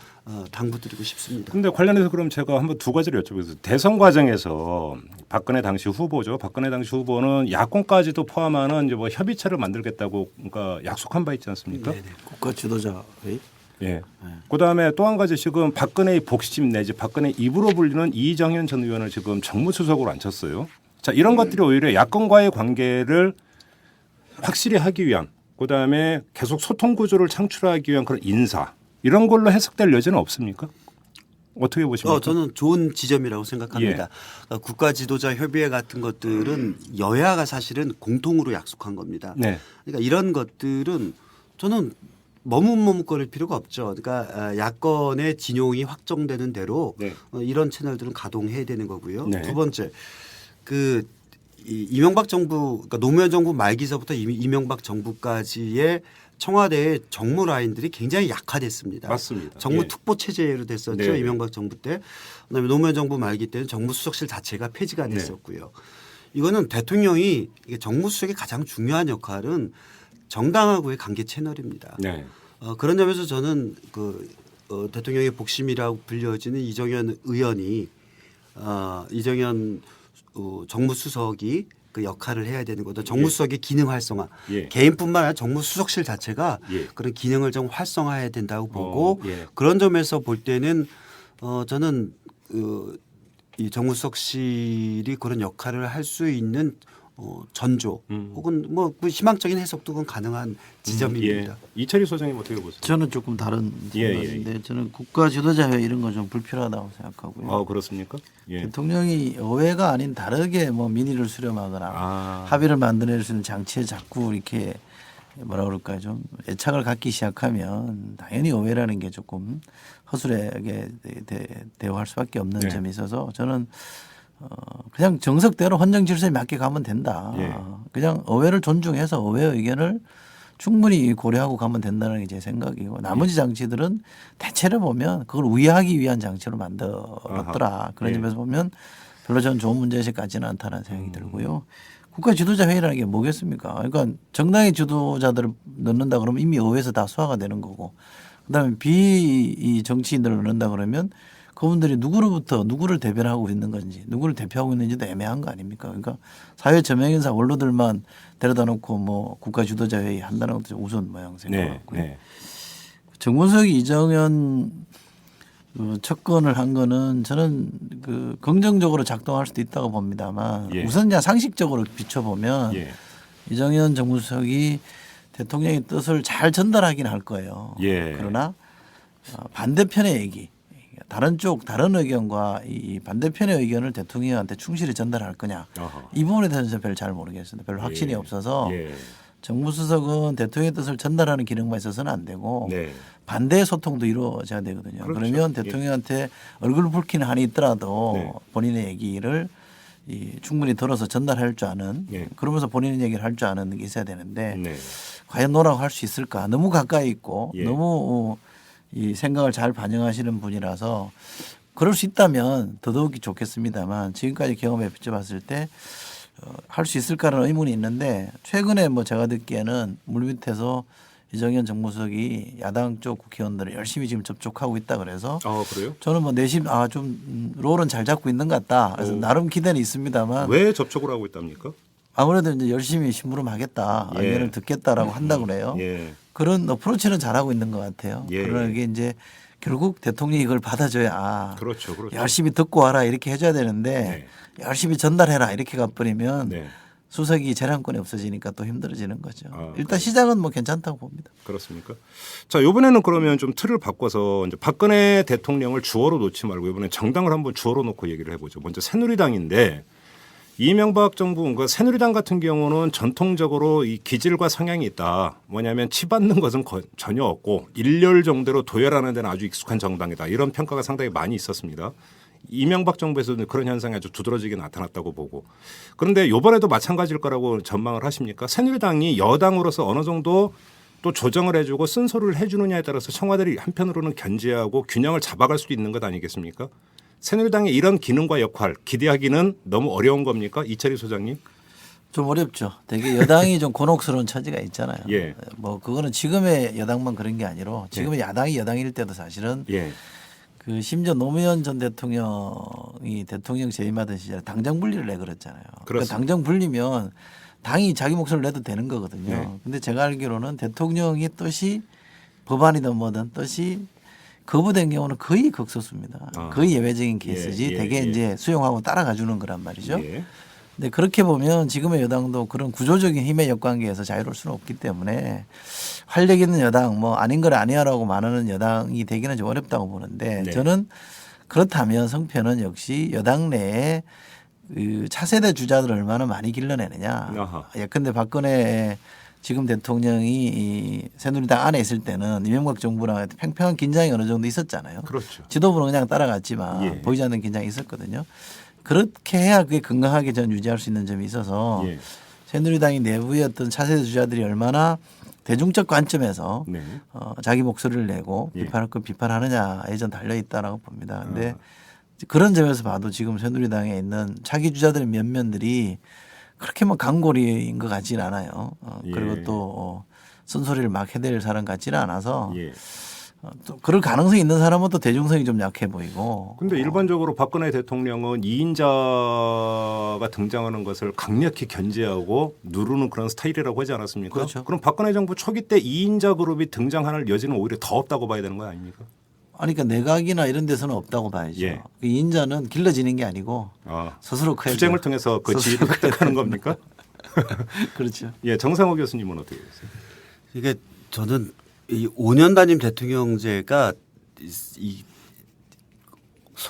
당부드리고 싶습니다. 근데 관련해서 그럼 제가 한번 두 가지를 여쭤보겠습니다. 대선 과정에서 박근혜 당시 후보죠. 박근혜 당시 후보는 야권까지도 포함하는 이제 뭐 협의체를 만들겠다고 그러니까 약속한 바 있지 않습니까? 네네. 국가 지도자 회의. 예. 그다음에 또 한 가지 지금 박근혜의 복심 내지 박근혜 입으로 불리는 이정현 전 의원을 지금 정무수석으로 앉혔어요. 자, 이런 것들이 오히려 야권과의 관계를 확실히 하기 위한 그다음에 계속 소통 구조를 창출하기 위한 그런 인사 이런 걸로 해석될 여지는 없습니까? 어떻게 보십니까? 저는 좋은 지점이라고 생각합니다. 그러니까 국가 지도자 협의회 같은 것들은 여야가 사실은 공통으로 약속한 겁니다. 네. 그러니까 이런 것들은 저는 머뭇머뭇거릴 필요가 없죠. 그러니까 야권의 진용이 확정되는 대로 네. 이런 채널들은 가동해야 되는 거고요. 네. 두 번째, 이명박 정부, 그러니까 노무현 정부 말기서부터 이명박 정부까지의 청와대의 정무 라인들이 굉장히 약화됐습니다. 맞습니다. 정무 예. 특보 체제로 됐었죠. 네. 이명박 정부 때. 그다음에 노무현 정부 말기 때는 정무수석실 자체가 폐지가 네. 됐었고요. 이거는 대통령이 이게 정무수석의 가장 중요한 역할은 정당하고의 관계 채널입니다. 네. 그런 점에서 저는 대통령의 복심이라고 불려지는 이정현 의원이 이정현 정무수석이 그 역할을 해야 되는 거죠. 정무수석의 기능 활성화. 예. 개인뿐만 아니라 정무수석실 자체가 예. 그런 기능을 좀 활성화해야 된다고 보고 예. 그런 점에서 볼 때는 저는 이 정무수석실이 그런 역할을 할 수 있는 전조 혹은 뭐 희망적인 해석도 그건 가능한 지점입니다. 예. 이철희 소장님 어떻게 보세요? 저는 조금 다른 예, 생각인데 저는 국가 지도자 회의 이런 거 좀 불필요하다고 생각하고요. 그렇습니까? 예. 대통령이 의회가 아닌 다르게 뭐 민의를 수렴하거나 합의를 만들어낼 수 있는 장치에 자꾸 이렇게 뭐라 그럴까요? 좀 애착을 갖기 시작하면 당연히 의회라는 게 조금 허술하게 대우할 수밖에 없는 네. 점이 있어서 저는 그냥 정석대로 헌정 질서에 맞게 가면 된다. 예. 그냥 의회를 존중해서 의회 의견을 충분히 고려하고 가면 된다는 게 제 생각이고 나머지 장치들은 대체로 보면 그걸 우회하기 위한 장치로 만들었더라. 그런 예. 점에서 보면 별로 저는 좋은 문제의식 같지는 않다는 생각이 들고요. 국가 지도자 회의라는 게 뭐겠습니까? 그러니까 정당의 지도자들을 넣는다 그러면 이미 의회에서 다 소화가 되는 거고 그다음에 이 정치인들을 넣는다 그러면 그분들이 누구로부터 누구를 대변하고 있는 건지 누구를 대표하고 있는지도 애매한 거 아닙니까? 그러니까 사회 저명인사 원로들만 데려다 놓고 뭐 국가 지도자 회의 한다는 것도 우선 모양 생각하고요. 네. 정무석이 이정현 접근을 한 거는 저는 긍정적으로 작동할 수도 있다고 봅니다만 예. 우선 그냥 상식적으로 비춰보면 예. 이정현 정무석이 대통령의 뜻을 잘 전달하긴 할 거예요. 예. 그러나 반대편의 얘기 다른 의견과 이 반대편의 의견을 대통령한테 충실히 전달할 거냐 어허. 이 부분에 대해서 별로 잘 모르겠습니다. 별로 확신이 예. 없어서 예. 정무수석은 대통령의 뜻을 전달하는 기능만 있어서는 안 되고 네. 반대의 소통도 이루어져야 되거든요. 그렇죠. 그러면 예. 대통령한테 얼굴 붉히는 한이 있더라도 네. 본인의 얘기를 충분히 들어서 전달할 줄 아는 네. 그러면서 본인의 얘기를 할 줄 아는 게 있어야 되는데 네. 과연 노라고 할 수 있을까? 너무 가까이 있고 예. 너무 이 생각을 잘 반영하시는 분이라서 그럴 수 있다면 더더욱이 좋겠습니다만 지금까지 경험에 비춰봤을 때 할 수 있을까라는 의문이 있는데 최근에 뭐 제가 듣기에는 물밑에서 이정현 정무석이 야당 쪽 국회의원들을 열심히 지금 접촉하고 있다 그래서 그래요? 저는 뭐 내심 좀 롤은 잘 잡고 있는 것 같다. 그래서 나름 기대는 있습니다만 왜 접촉을 하고 있답니까? 아무래도 이제 열심히 심부름하겠다. 예. 의견을 듣겠다라고 한다고 그래요. 예. 그런 어프로치는 잘하고 있는 것 같아요. 예. 그러나 이게 이제 결국 대통령이 이걸 받아줘야 그렇죠. 그렇죠. 열심히 듣고 와라 이렇게 해줘야 되는데 열심히 전달해라 이렇게 가버리면 네. 수석이 재량권이 없어지니까 또 힘들어지는 거죠. 일단 그렇죠. 시작은 뭐 괜찮다고 봅니다. 그렇습니까? 자, 이번에는 그러면 좀 틀을 바꿔서 이제 박근혜 대통령을 주어로 놓지 말고 이번에 정당을 한번 주어로 놓고 얘기를 해보죠. 먼저 새누리당인데 이명박 정부, 그러니까 새누리당 같은 경우는 전통적으로 이 기질과 성향이 있다. 뭐냐면 치받는 것은 전혀 없고 일렬 정도로 도열하는 데는 아주 익숙한 정당이다. 이런 평가가 상당히 많이 있었습니다. 이명박 정부에서도 그런 현상이 아주 두드러지게 나타났다고 보고. 그런데 이번에도 마찬가지일 거라고 전망을 하십니까? 새누리당이 여당으로서 어느 정도 또 조정을 해주고 쓴소리를 해주느냐에 따라서 청와대를 한편으로는 견제하고 균형을 잡아갈 수도 있는 것 아니겠습니까? 새누리당의 이런 기능과 역할 기대하기는 너무 어려운 겁니까? 이철희 소장님. 좀 어렵죠. 되게 여당이 좀 곤혹스러운 처지가 있잖아요. 예. 뭐 그거는 지금의 여당만 그런 게 아니라 지금의 야당이 여당일 때도 사실은 예. 그 심지어 노무현 전 대통령이 대통령 재임하던 시절에 당정 분리를 내걸었잖아요. 그러니까 당정 분리면 당이 자기 목소리를 내도 되는 거거든요. 네. 근데 제가 알기로는 대통령이 뜻이 법안이든 뭐든 뜻이 거부된 경우는 거의 극소수입니다. 아. 거의 예외적인 케이스지. 예, 대개 예. 이제 수용하고 따라가 주는 거란 말이죠. 예. 근데 그렇게 보면 지금의 여당도 그런 구조적인 힘의 역관계에서 자유로울 수는 없기 때문에 활력 있는 여당 뭐 아닌 걸 아니야라고 말하는 여당이 되기는 좀 어렵다고 보는데 네. 저는 그렇다면 성편은 역시 여당 내에 그 차세대 주자들을 얼마나 많이 길러내느냐. 아하. 예컨대 박근혜 지금 대통령이 이 새누리당 안에 있을 때는 이명박 정부랑 팽팽한 긴장이 어느 정도 있었잖아요. 그렇죠. 지도부는 그냥 따라갔지만 예. 보이지 않는 긴장이 있었거든요. 그렇게 해야 그게 건강하게 전 유지할 수 있는 점이 있어서 예. 새누리당이 내부의 어떤 차세대 주자들이 얼마나 대중적 관점에서 네. 자기 목소리를 내고 예. 비판할 건 비판하느냐에 전 달려 있다라고 봅니다. 근데 아. 그런 점에서 봐도 지금 새누리당에 있는 차기 주자들의 면면들이 그렇게 뭐 강골인 것 같지는 않아요. 그리고 예. 또 쓴소리를 막 해댈 사람 같지는 않아서 예. 또 그럴 가능성이 있는 사람은 또 대중성이 좀 약해 보이고. 근데 일반적으로 박근혜 대통령은 2인자가 등장하는 것을 강력히 견제하고 누르는 그런 스타일이라고 하지 않았습니까? 그렇죠. 그럼 박근혜 정부 초기 때 2인자 그룹이 등장하는 여지는 오히려 더 없다고 봐야 되는 거 아닙니까? 아니 그러니까 내각이나 이런 데서는 없다고 봐야죠. 예. 그 인자는 길러지는 게 아니고 아, 스스로 커야죠. 투쟁을 통해서 그 지위를 획득하는 겁니까? 그렇죠. 예, 정상호 교수님은 어떻게 보세요? 이게 저는 이 5년 단임 대통령제가 이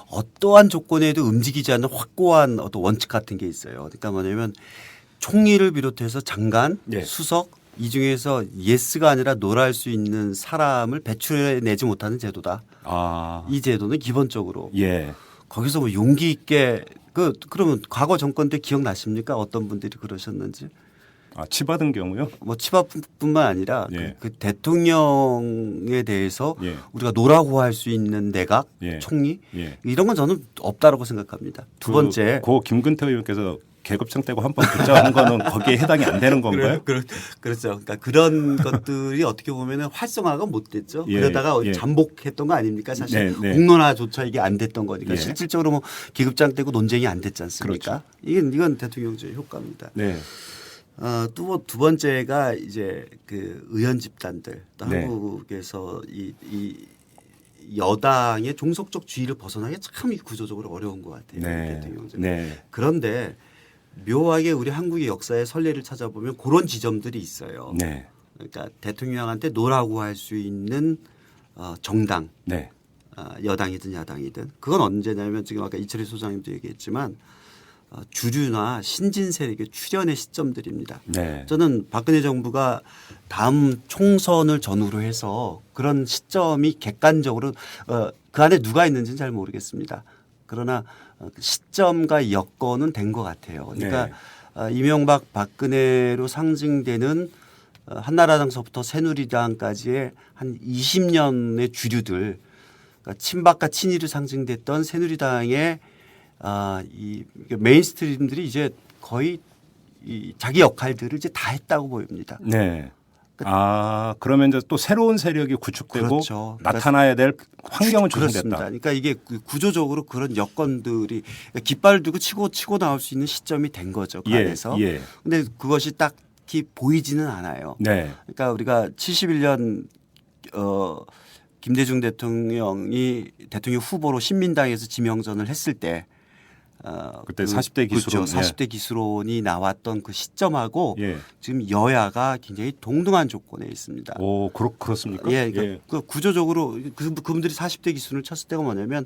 어떠한 조건에도 움직이지 않는 확고한 어떤 원칙 같은 게 있어요. 그러니까 뭐냐면 총리를 비롯해서 장관, 예. 수석 이 중에서 예스가 아니라 노라 할 수 있는 사람을 배출해내지 못하는 제도다. 아, 이 제도는 기본적으로 예, 거기서 뭐 용기 있게 그러면 과거 정권 때 기억나십니까? 어떤 분들이 그러셨는지. 아, 치받은 경우요? 뭐 치밥뿐만 아니라 예. 그 대통령에 대해서 예. 우리가 노라고 할 수 있는 내각, 예. 총리 예. 이런 건 저는 없다라고 생각합니다. 두 번째. 고 김근태 의원께서 계급청 떼고 한 번 붙자는 거는 거기에 해당이 안 되는 건가요? 그렇죠. 그러니까 그런 것들이 어떻게 보면 활성화가 못 됐죠. 예, 그러다가 예. 잠복했던 거 아닙니까? 사실 네, 네. 공론화조차 이게 안 됐던 거니까 예. 실질적으로 뭐 기급장 떼고 논쟁이 안 됐지 않습니까? 그렇죠. 이건 대통령제의 효과입니다. 네. 또 두 번째가 이제 그 의원 집단들 또 네. 한국에서 이 여당의 종속적 주의를 벗어나기 참 구조적으로 어려운 것 같아요. 네. 대통령제. 네. 그런데 묘하게 우리 한국의 역사의 선례를 찾아보면 그런 지점들이 있어요. 네. 그러니까 대통령한테 노라고 할 수 있는 정당, 네. 여당이든 야당이든 그건 언제냐면 지금 아까 이철희 소장님도 얘기했지만 주류나 신진 세력의 출현의 시점들입니다. 네. 저는 박근혜 정부가 다음 총선을 전후로 해서 그런 시점이 객관적으로 그 안에 누가 있는지는 잘 모르겠습니다. 그러나 시점과 여건은 된 것 같아요. 그러니까 이명박 박근혜로 상징되는 한나라당서부터 새누리당까지의 한 20년의 주류들, 그러니까 친박과 친이를 상징됐던 새누리당의 이 메인스트림들이 이제 거의 이 자기 역할들을 이제 다 했다고 보입니다. 네. 아, 그러면 이제 또 새로운 세력이 구축되고 그렇죠. 나타나야 될 환경은 그렇습니다. 조성됐다. 그러니까 이게 구조적으로 그런 여건들이 깃발을 들고 치고 나올 수 있는 시점이 된 거죠. 그 안에서. 예. 근데 그것이 딱히 보이지는 않아요. 네. 그러니까 우리가 71년 김대중 대통령이 대통령 후보로 신민당에서 지명전을 했을 때 그때 40대 기수론. 그렇죠. 40대 기수론이 나왔던 그 시점하고 예. 지금 여야가 굉장히 동등한 조건에 있습니다. 오, 그렇습니까? 예, 그러니까 그 구조적으로 그분들이 40대 기수를 쳤을 때가 뭐냐면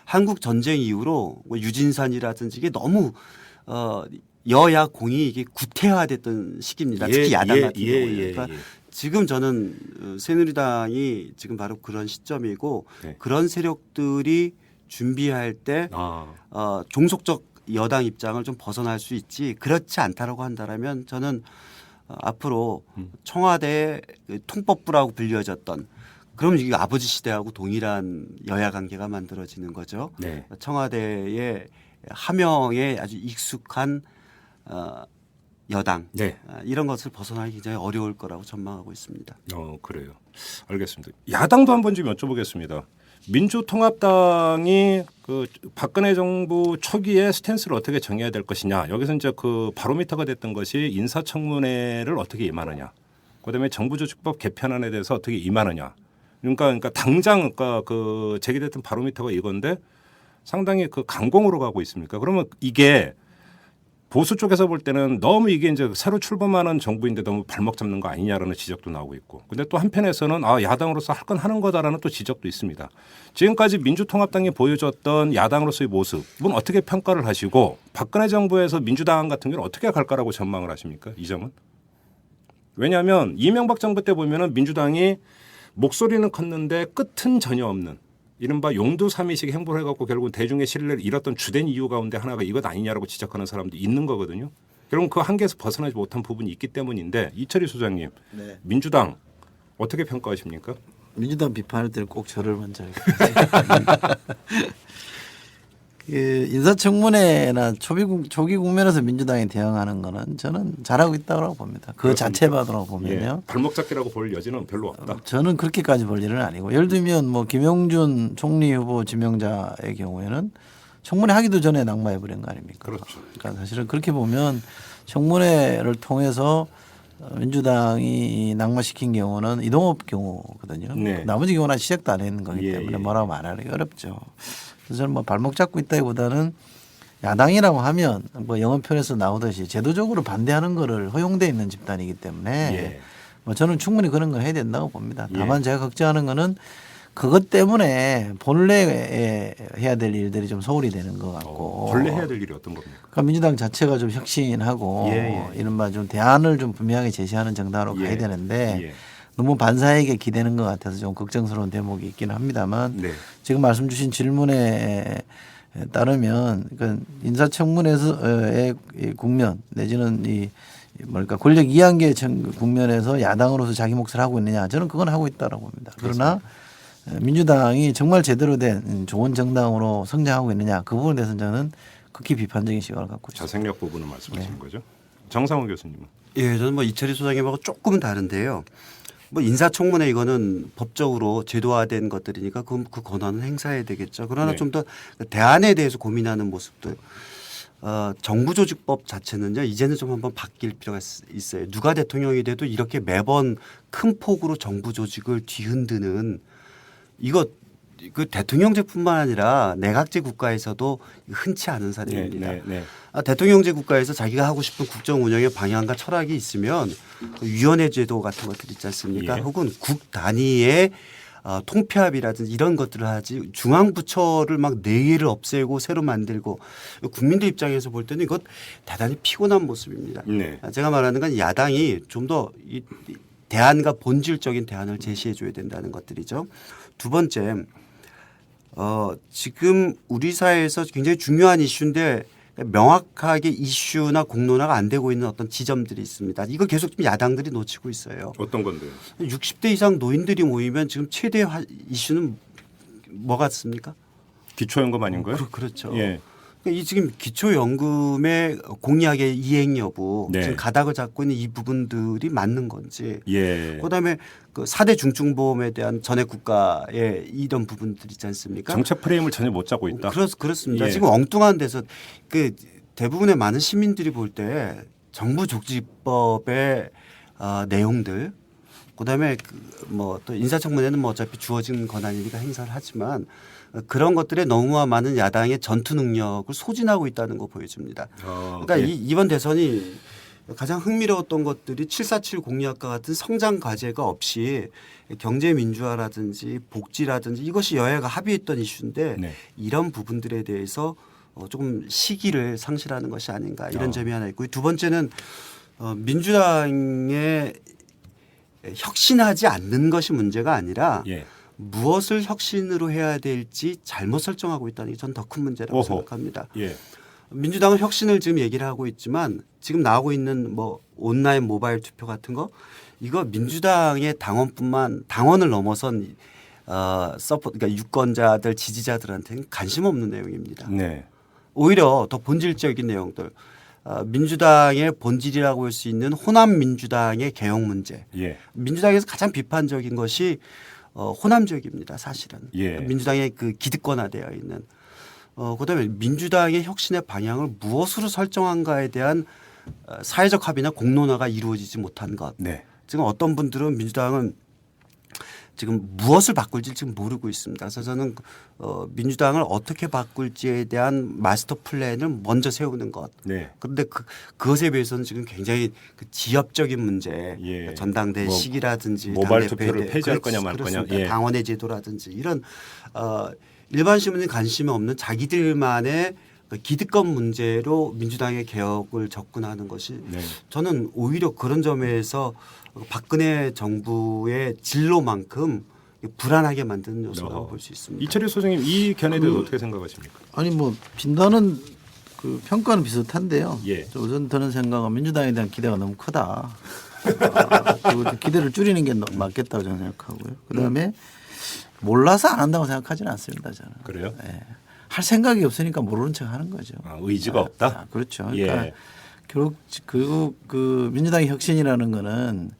한국 전쟁 이후로 뭐 유진산이라든지 이게 너무 여야 공이 이게 구태화됐던 시기입니다. 특히 야당 같은 경우에. 그러니까 예. 지금 저는 새누리당이 지금 바로 그런 시점이고 네. 그런 세력들이 준비할 때 종속적 여당 입장을 좀 벗어날 수 있지 그렇지 않다라고 한다라면 저는 앞으로 청와대 통법부라고 불려졌던 그럼 이게 아버지 시대하고 동일한 여야 관계가 만들어지는 거죠. 네. 청와대의 하명에 아주 익숙한 여당 네. 이런 것을 벗어나기 굉장히 어려울 거라고 전망하고 있습니다. 그래요. 알겠습니다. 야당도 한번 좀 여쭤보겠습니다. 민주통합당이 그 박근혜 정부 초기에 스탠스를 어떻게 정해야 될 것이냐. 여기서 이제 그 바로미터가 됐던 것이 인사청문회를 어떻게 임하느냐. 그다음에 정부조직법 개편안에 대해서 어떻게 임하느냐. 그러니까 당장 그 제기됐던 바로미터가 이건데 상당히 그 강공으로 가고 있습니까? 그러면 이게 보수 쪽에서 볼 때는 너무 이게 이제 새로 출범하는 정부인데 너무 발목 잡는 거 아니냐라는 지적도 나오고 있고. 근데 또 한편에서는 야당으로서 할 건 하는 거다라는 또 지적도 있습니다. 지금까지 민주통합당이 보여줬던 야당으로서의 모습은 어떻게 평가를 하시고 박근혜 정부에서 민주당 같은 경우는 어떻게 갈까라고 전망을 하십니까? 이 점은? 왜냐하면 이명박 정부 때 보면은 민주당이 목소리는 컸는데 끝은 전혀 없는 이른바 용두삼이식 행보를 해갖고 결국은 대중의 신뢰를 잃었던 주된 이유 가운데 하나가 이것 아니냐라고 지적하는 사람도 있는 거거든요. 결국은 그 한계에서 벗어나지 못한 부분이 있기 때문인데 이철희 소장님, 네. 민주당 어떻게 평가하십니까? 민주당 비판할 때는 꼭 저를 먼저 인사청문회나 초기 국면에서 민주당이 대응하는 거는 저는 잘하고 있다고 봅니다. 그 자체만으로 보면요. 발목 잡기라고 볼 여지는 별로 없다. 저는 그렇게까지 볼 일은 아니고 예를 들면 뭐 김용준 총리 후보 지명자의 경우에는 청문회 하기도 전에 낙마해버린 거 아닙니까? 그렇죠. 그러니까 사실은 그렇게 보면 청문회를 통해서 민주당이 낙마시킨 경우는 이동업 경우거든요. 네. 나머지 경우는 시작도 안 했는 거기 때문에 뭐라고 말하기 어렵죠. 그래서 저는 뭐 발목 잡고 있다기보다는 야당이라고 하면 뭐 영어편에서 나오듯이 제도적으로 반대하는 거를 허용돼 있는 집단이기 때문에 뭐 저는 충분히 그런 걸 해야 된다고 봅니다. 다만 제가 걱정하는 거는 그것 때문에 본래 해야 될 일들이 좀 소홀히 되는 것 같고. 본래 해야 될 일이 어떤 겁니까? 그러니까 민주당 자체가 좀 혁신하고 이른바 좀 대안을 좀 분명하게 제시하는 정당으로 가야 되는데 너무 반사에게 기대는 것 같아서 좀 걱정스러운 대목이 있기는 합니다만 지금 말씀 주신 질문에 따르면 그러니까 인사청문회에서의 국면 내지는 이 뭘까 권력 이한계 국면에서 야당으로서 자기 몫을 하고 있느냐 저는 그건 하고 있다라고 봅니다. 그러나 민주당이 정말 제대로 된 좋은 정당으로 성장하고 있느냐 그 부분에 대해서는 저는 극히 비판적인 시각을 갖고 있습니다. 자생력 부분을 말씀하시는 거죠? 정상훈 교수님은? 예, 저는 뭐 이철희 소장님하고 조금은 다른데요. 뭐 인사청문회 이거는 법적으로 제도화된 것들이니까 그 권한은 행사해야 되겠죠. 그러나 좀 더 대안에 대해서 고민하는 모습도 정부조직법 자체는요 이제는 좀 한번 바뀔 필요가 있어요. 누가 대통령이 돼도 이렇게 매번 큰 폭으로 정부 조직을 뒤흔드는 이거 그 대통령제뿐만 아니라 내각제 국가에서도 흔치 않은 사례입니다. 대통령제 국가에서 자기가 하고 싶은 국정 운영의 방향과 철학이 있으면 위원회 제도 같은 것들 있지 않습니까? 혹은 국 단위의 통폐합이라든지 이런 것들을 하지 중앙부처를 막 4개를 없애고 새로 만들고 국민들 입장에서 볼 때는 이것 대단히 피곤한 모습입니다. 제가 말하는 건 야당이 좀 더 대안과 본질적인 대안을 제시해 줘야 된다는 것들이죠. 두 번째 지금 우리 사회에서 굉장히 중요한 이슈인데 명확하게 이슈나 공론화가 안 되고 있는 어떤 지점들이 있습니다. 이걸 계속 좀 야당들이 놓치고 있어요. 어떤 건데요? 60대 이상 노인들이 모이면 지금 최대 이슈는 뭐 같습니까? 기초연금 아닌가요? 그렇죠. 이 지금 기초연금의 공약의 이행 여부 지금 가닥을 잡고 있는 이 부분들이 맞는 건지 그다음에 그 4대 중증보험에 대한 전액 국가의 이런 부분들 있지 않습니까? 정책 프레임을 전혀 못 잡고 있다. 그렇습니다. 지금 엉뚱한 데서 그 대부분의 많은 시민들이 볼 때 정부조직법의 내용들 그다음에 뭐 또 인사청문회는 뭐 어차피 주어진 권한이니까 행사를 하지만 그런 것들에 너무나 많은 야당의 전투 능력을 소진하고 있다는 거 보여줍니다. 그러니까 이번 대선이 가장 흥미로웠던 것들이 747 공약과 같은 성장 과제가 없이 경제 민주화라든지 복지라든지 이것이 여야가 합의했던 이슈인데 이런 부분들에 대해서 조금 시기를 상실하는 것이 아닌가 이런 점이 하나 있고 두 번째는 민주당의 혁신하지 않는 것이 문제가 아니라 예. 무엇을 혁신으로 해야 될지 잘못 설정하고 있다는 게 전 더 큰 문제라고 오호. 생각합니다. 예. 민주당은 혁신을 지금 얘기를 하고 있지만 지금 나오고 있는 뭐 온라인 모바일 투표 같은 거 이거 민주당의 당원을 넘어선 그러니까 유권자들 지지자들한테는 관심 없는 내용입니다. 네. 오히려 더 본질적인 내용들 민주당의 본질이라고 할 수 있는 호남 민주당의 개혁 문제. 예. 민주당에서 가장 비판적인 것이 호남적입니다. 사실은 예. 민주당의 그 기득권화되어 있는. 그다음에 민주당의 혁신의 방향을 무엇으로 설정한가에 대한 사회적 합의나 공론화가 이루어지지 못한 것. 네. 지금 어떤 분들은 민주당은 지금 무엇을 바꿀지 지금 모르고 있습니다. 그래서 저는 민주당을 어떻게 바꿀지에 대한 마스터 플랜을 먼저 세우는 것. 네. 그런데 그것에 비해서는 지금 굉장히 그 지엽적인 문제, 예. 전당대 뭐 시기라든지 모바일 당대표에 투표를 폐지할 거냐 말 그렇습니다. 거냐. 예. 당원의 제도라든지 이런 일반 시민이 관심이 없는 자기들만의 그 기득권 문제로 민주당의 개혁을 접근하는 것이 네. 저는 오히려 그런 점에서 박근혜 정부의 진로만큼 불안하게 만드는 요소라고 볼 수 있습니다. 이철희 소장님 이 견해에 대해서 어떻게 생각하십니까? 아니 뭐 빈다는 그 평가는 비슷한데요. 예. 우선 드는 생각은 민주당에 대한 기대가 너무 크다. 그 기대를 줄이는 게 맞겠다고 저는 생각하고요. 그다음에 몰라서 안 한다고 생각하지는 않습니다. 저는. 그래요? 예. 할 생각이 없으니까 모르는 척 하는 거죠. 의지가 없다. 그렇죠. 그러니까 예. 결국 그 민주당의 혁신이라는 거는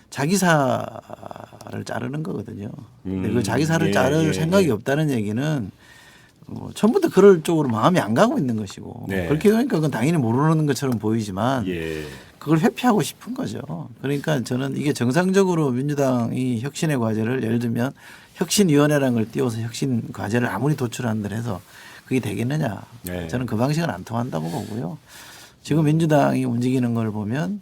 자기사를 자르는 거거든요. 근데 그 자기사를 예, 자를 예, 생각이 예. 없다는 얘기는 처음부터 그럴 쪽으로 마음이 안 가고 있는 것이고 네. 그렇게 하니까 그건 당연히 모르는 것처럼 보이지만 예. 그걸 회피하고 싶은 거죠. 그러니까 저는 이게 정상적으로 민주당이 혁신의 과제를 예를 들면 혁신위원회라는 걸 띄워서 혁신 과제를 아무리 도출한들 해서 그게 되겠느냐. 네. 저는 그 방식은 안 통한다고 보고요. 지금 민주당이 움직이는 걸 보면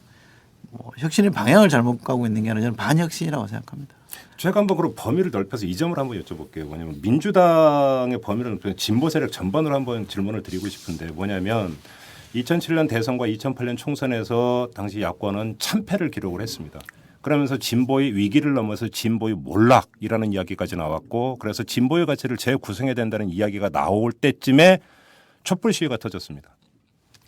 뭐 혁신의 방향을 잘못 가고 있는 게 아니라 저는 반혁신이라고 생각합니다. 제가 한번 그럼 범위를 넓혀서 이 점을 한번 여쭤볼게요. 뭐냐면 민주당의 범위를 넓혀서 진보 세력 전반으로 한번 질문을 드리고 싶은데 뭐냐면 2007년 대선과 2008년 총선에서 당시 야권은 참패를 기록을 했습니다. 그러면서 진보의 위기를 넘어서 진보의 몰락이라는 이야기까지 나왔고 그래서 진보의 가치를 재구성해야 된다는 이야기가 나올 때쯤에 촛불 시위가 터졌습니다.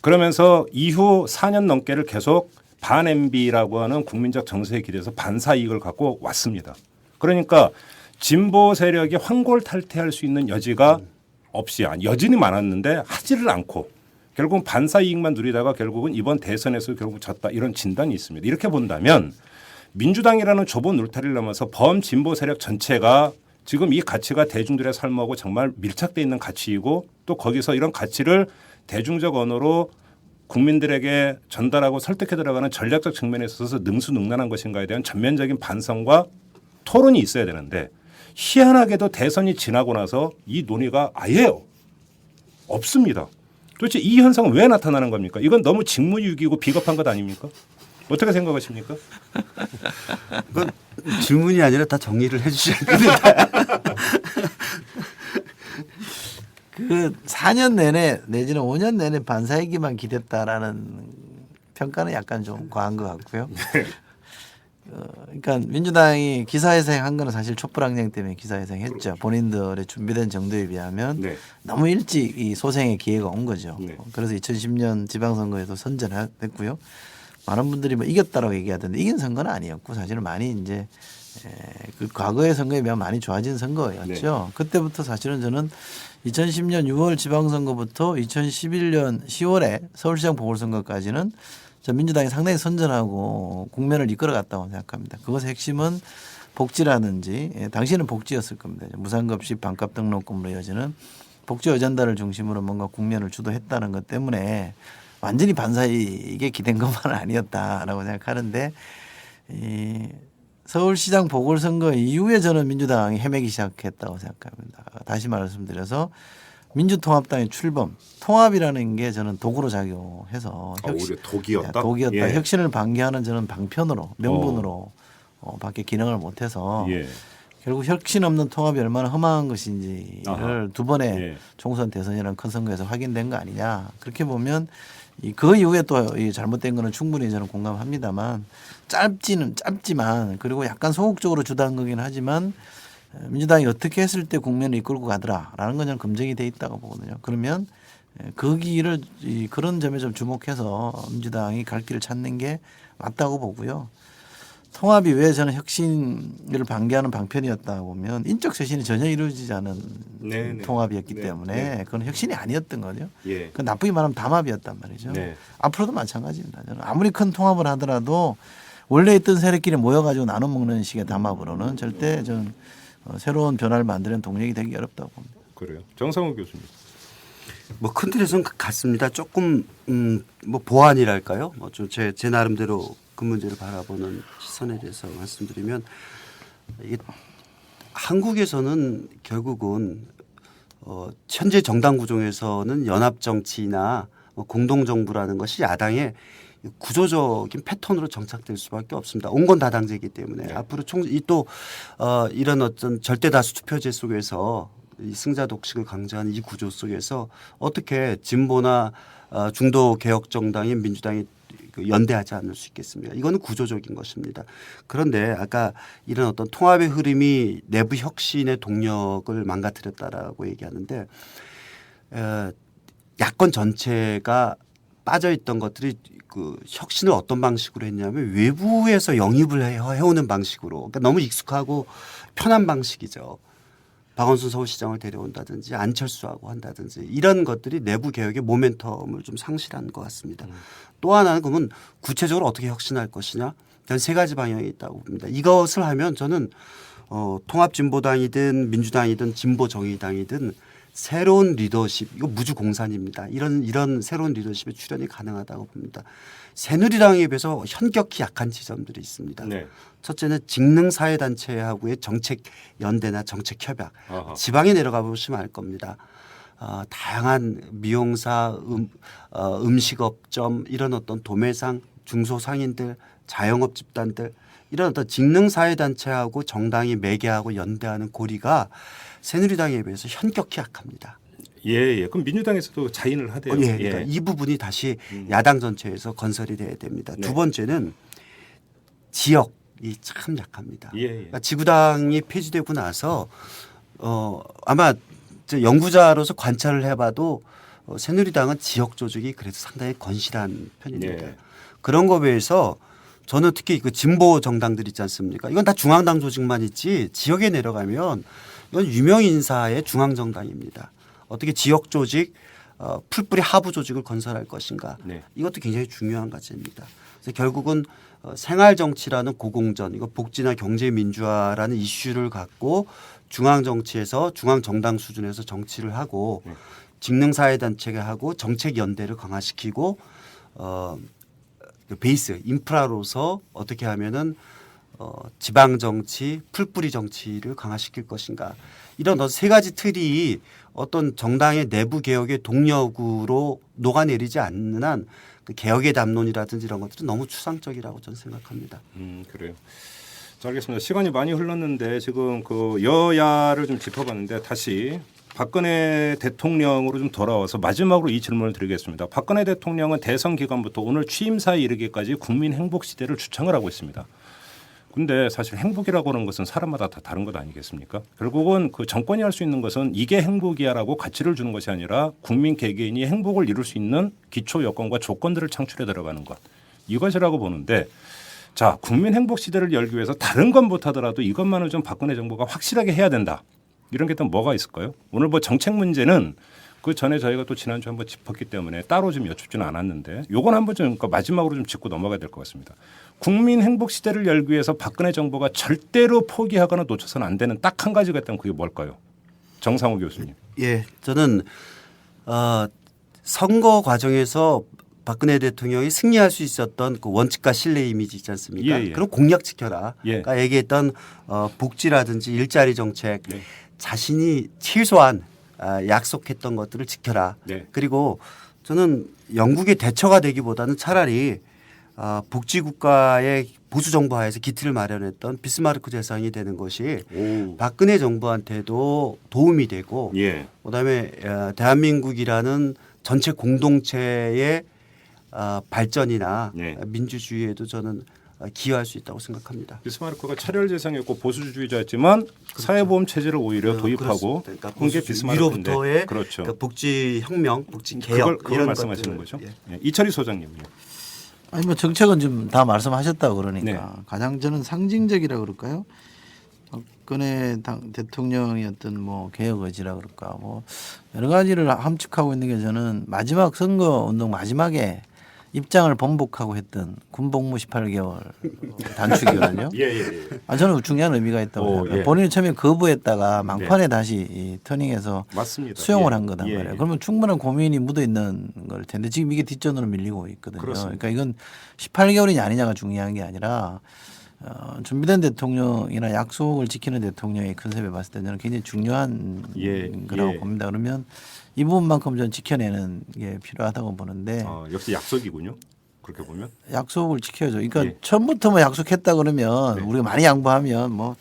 그러면서 이후 4년 넘게를 계속 반MB라고 하는 국민적 정서에 기대서 반사 이익을 갖고 왔습니다. 그러니까 진보 세력이 환골탈퇴할 수 있는 여지가 없이 여진이 많았는데 하지를 않고 결국은 반사 이익만 누리다가 결국은 이번 대선에서 결국 졌다 이런 진단이 있습니다. 이렇게 본다면 민주당이라는 좁은 울타리를 넘어서 범진보 세력 전체가 지금 이 가치가 대중들의 삶하고 정말 밀착되어 있는 가치이고 또 거기서 이런 가치를 대중적 언어로 국민들에게 전달하고 설득해 들어가는 전략적 측면에 있어서 능수능란한 것인가에 대한 전면적인 반성과 토론이 있어야 되는데 희한하게도 대선이 지나고 나서 이 논의가 아예 없습니다. 도대체 이 현상은 왜 나타나는 겁니까? 이건 너무 직무유기고 비겁한 것 아닙니까? 어떻게 생각하십니까? 그건 질문이 아니라 다 정리를 해 주셔야 됩니다. 그 4년 내내 내지는 5년 내내 반사이기만 기댔다라는 평가는 약간 좀 과한 것 같고요. 그러니까 민주당이 기사회생 한 거는 사실 촛불항쟁 때문에 기사회생 했죠. 본인들의 준비된 정도에 비하면 네. 너무 일찍 이 소생의 기회가 온 거죠. 네. 그래서 2010년 지방선거에도 선전했고요. 많은 분들이 뭐 이겼다라고 얘기하던데 이긴 선거는 아니었고 사실은 많이 이제 그 과거의 선거에 비하면 많이 좋아진 선거였죠. 그때부터 사실은 저는 2010년 6월 지방선거부터 2011년 10월에 서울시장 보궐선거까지는 저 민주당이 상당히 선전하고 국면을 이끌어갔다고 생각합니다. 그것의 핵심은 복지라든지 당시에는 복지였을 겁니다. 무상급식 반값 등록금으로 이어지는 복지 어젠다를 중심으로 뭔가 국면을 주도했다는 것 때문에 완전히 반사이익에 기댄 것만은 아니었다라고 생각하는데 이 서울시장 보궐선거 이후에 저는 민주당이 헤매기 시작했다고 생각합니다. 다시 말씀드려서 민주통합당의 출범, 통합이라는 게 저는 독으로 작용해서 오히려 독이었다. 독이었다. 예. 혁신을 방기하는 저는 방편으로 명분으로 밖에 기능을 못해서 예. 결국 혁신 없는 통합이 얼마나 험한 것인지를 아하. 두 번의 예. 총선 대선이라는 큰 선거에서 확인된 거 아니냐. 그렇게 보면 그 이후에 또 이 잘못된 거는 충분히 저는 공감합니다만 짧지만 그리고 약간 소극적으로 주도한 거긴 하지만 민주당이 어떻게 했을 때 국면을 이끌고 가더라라는 건 저는 검증이 돼 있다고 보거든요. 그러면 그 길을 그런 점에 좀 주목해서 민주당이 갈 길을 찾는 게 맞다고 보고요. 통합이 왜 저는 혁신을 방기하는 방편이었다 보면 인적 쇄신이 전혀 이루어지지 않은 네네. 통합이었기 네. 때문에 네. 그건 혁신이 아니었던 거죠. 예. 그 나쁘게 말하면 담합이었단 말이죠. 네. 앞으로도 마찬가지입니다. 저는 아무리 큰 통합을 하더라도 원래 있던 세력끼리 모여가지고 나눠 먹는 식의 담합으로는 절대 전 새로운 변화를 만드는 동력이 되기 어렵다고 봅니다. 그래요. 정상훈 교수님. 뭐 큰 틀에서는 같습니다. 조금 뭐 보완이랄까요? 뭐 좀 제 나름대로 그 문제를 바라보는 시선에 대해서 말씀드리면 이게 한국에서는 결국은 현재 정당 구종에서는 연합 정치나 뭐 공동 정부라는 것이 야당의 구조적인 패턴으로 정착될 수밖에 없습니다. 온건 다당제이기 때문에 네. 앞으로 또 이런 어떤 절대 다수 투표제 속에서 이 승자 독식을 강조하는 이 구조 속에서 어떻게 진보나 중도 개혁 정당인 민주당이 연대하지 않을 수 있겠습니까? 이거는 구조적인 것입니다. 그런데 아까 이런 어떤 통합의 흐름이 내부 혁신의 동력을 망가뜨렸다라고 얘기하는데 야권 전체가 빠져 있던 것들이 그 혁신을 어떤 방식으로 했냐면 외부에서 영입을 해오는 방식으로 그러니까 너무 익숙하고 편한 방식이죠. 박원순 서울시장을 데려온다든지 안철수하고 한다든지 이런 것들이 내부 개혁의 모멘텀을 좀 상실한 것 같습니다. 또 하나는 그러면 구체적으로 어떻게 혁신할 것이냐. 이런 세 가지 방향이 있다고 봅니다. 이것을 하면 저는 통합진보당이든 민주당이든 진보정의당이든 새로운 리더십, 이거 무주공산입니다. 이런 새로운 리더십의 출현이 가능하다고 봅니다. 새누리당에 비해서 현격히 약한 지점들이 있습니다. 네. 첫째는 직능사회단체하고의 정책 연대나 정책 협약. 아하. 지방에 내려가 보시면 알 겁니다. 다양한 미용사, 음식업점 이런 어떤 도매상, 중소상인들, 자영업 집단들 이런 어떤 직능사회단체하고 정당이 매개하고 연대하는 고리가 새누리당에 비해서 현격히 약합니다. 예. 그럼 민주당에서도 자인을 하대요. 예, 그러니까 이 부분이 다시 야당 전체에서 건설이 돼야 됩니다. 네. 두 번째는 지역이 참 약합니다. 예. 그러니까 지구당이 폐지되고 나서 아마 연구자로서 관찰을 해봐도 새누리당은 지역 조직이 그래도 상당히 건실한 편입니다. 네. 그런 거에 비해서 저는 특히 그 진보 정당들 있지 않습니까? 이건 다 중앙당 조직만 있지 지역에 내려가면 이건 유명 인사의 중앙정당입니다. 어떻게 지역 조직, 풀뿌리 하부 조직을 건설할 것인가. 네. 이것도 굉장히 중요한 과제입니다. 그래서 결국은 생활 정치라는 고공전, 이거 복지나 경제 민주화라는 이슈를 갖고 중앙 정치에서 중앙 정당 수준에서 정치를 하고 네. 직능 사회 단체가 하고 정책 연대를 강화시키고 베이스 인프라로서 어떻게 하면은 지방 정치, 풀뿌리 정치를 강화시킬 것인가. 이런 세 가지 틀이 어떤 정당의 내부 개혁의 동력으로 녹아내리지 않는 한 그 개혁의 담론이라든지 이런 것들은 너무 추상적이라고 저는 생각합니다. 그래요. 자, 알겠습니다. 시간이 많이 흘렀는데 지금 그 여야를 좀 짚어봤는데 다시 박근혜 대통령으로 좀 돌아와서 마지막으로 이 질문을 드리겠습니다. 박근혜 대통령은 대선 기간부터 오늘 취임사에 이르기까지 국민 행복 시대를 주창을 하고 있습니다. 근데 사실 행복이라고 하는 것은 사람마다 다 다른 것 아니겠습니까? 결국은 그 정권이 할 수 있는 것은 이게 행복이야라고 가치를 주는 것이 아니라 국민 개개인이 행복을 이룰 수 있는 기초 여건과 조건들을 창출해 들어가는 것. 이것이라고 보는데 자, 국민 행복 시대를 열기 위해서 다른 건 못하더라도 이것만은 좀 박근혜 정부가 확실하게 해야 된다. 이런 게 또 뭐가 있을까요? 오늘 뭐 정책 문제는 그 전에 저희가 또 지난주에 한번 짚었기 때문에 따로 좀 여쭙지는 않았는데 요건 한번 좀 그러니까 마지막으로 좀 짚고 넘어가야 될 것 같습니다. 국민 행복 시대를 열기 위해서 박근혜 정부가 절대로 포기하거나 놓쳐서는 안 되는 딱 한 가지가 있다면 그게 뭘까요? 정상호 교수님. 예, 저는 선거 과정에서 박근혜 대통령이 승리할 수 있었던 그 원칙과 신뢰 이미지 있지 않습니까? 예. 그럼 공약 지켜라. 예. 그러니까 얘기했던 복지라든지 일자리 정책 네. 자신이 최소한 약속했던 것들을 지켜라. 네. 그리고 저는 영국의 대처가 되기보다는 차라리 복지국가의 보수 정부 하에서 기틀을 마련했던 비스마르크 재상이 되는 것이 오. 박근혜 정부한테도 도움이 되고 예. 그다음에 대한민국이라는 전체 공동체의 발전이나 네. 민주주의에도 저는 기여할 수 있다고 생각합니다. 비스마르크가 차별 재상이었고 보수주의자였지만 사회보험 체제를 오히려 도입하고 그렇습니다. 그런 게 비스마르크인데 위로부터의 그렇죠. 그러니까 복지 혁명, 복지 개혁 그걸 이런 말씀하시는 것들. 거죠. 예. 예. 이철희 소장님은요. 아니 뭐 정책은 좀 다 말씀하셨다고 그러니까 네. 가장 저는 상징적이라 그럴까요? 박근혜 대통령의 어떤 뭐 개혁 의지라 그럴까 뭐 여러 가지를 함축하고 있는 게 저는 마지막 선거 운동 마지막에 입장을 번복하고 했던 군복무 18개월 단축이거든요. 예. 저는 중요한 의미가 있다고 생각해요. 예. 본인이 처음에 거부했다가 막판에 다시 이 터닝해서 맞습니다. 수용을 예. 한 거단 예. 말이에요. 그러면 충분한 고민이 묻어 있는 걸 텐데 지금 이게 뒷전으로 밀리고 있거든요. 그렇습니다. 그러니까 이건 18개월이냐 아니냐가 중요한 게 아니라 준비된 대통령이나 약속을 지키는 대통령의 컨셉에 봤을 때 저는 굉장히 중요한 예. 거라고 예. 봅니다. 그러면 이 부분만큼 좀 지켜내는 게 필요하다고 보는데 역시 약속이군요. 그렇게 보면. 약속을 지켜야죠. 그러니까 예. 처음부터 뭐 약속했다 그러면 네. 우리가 많이 양보하면 뭐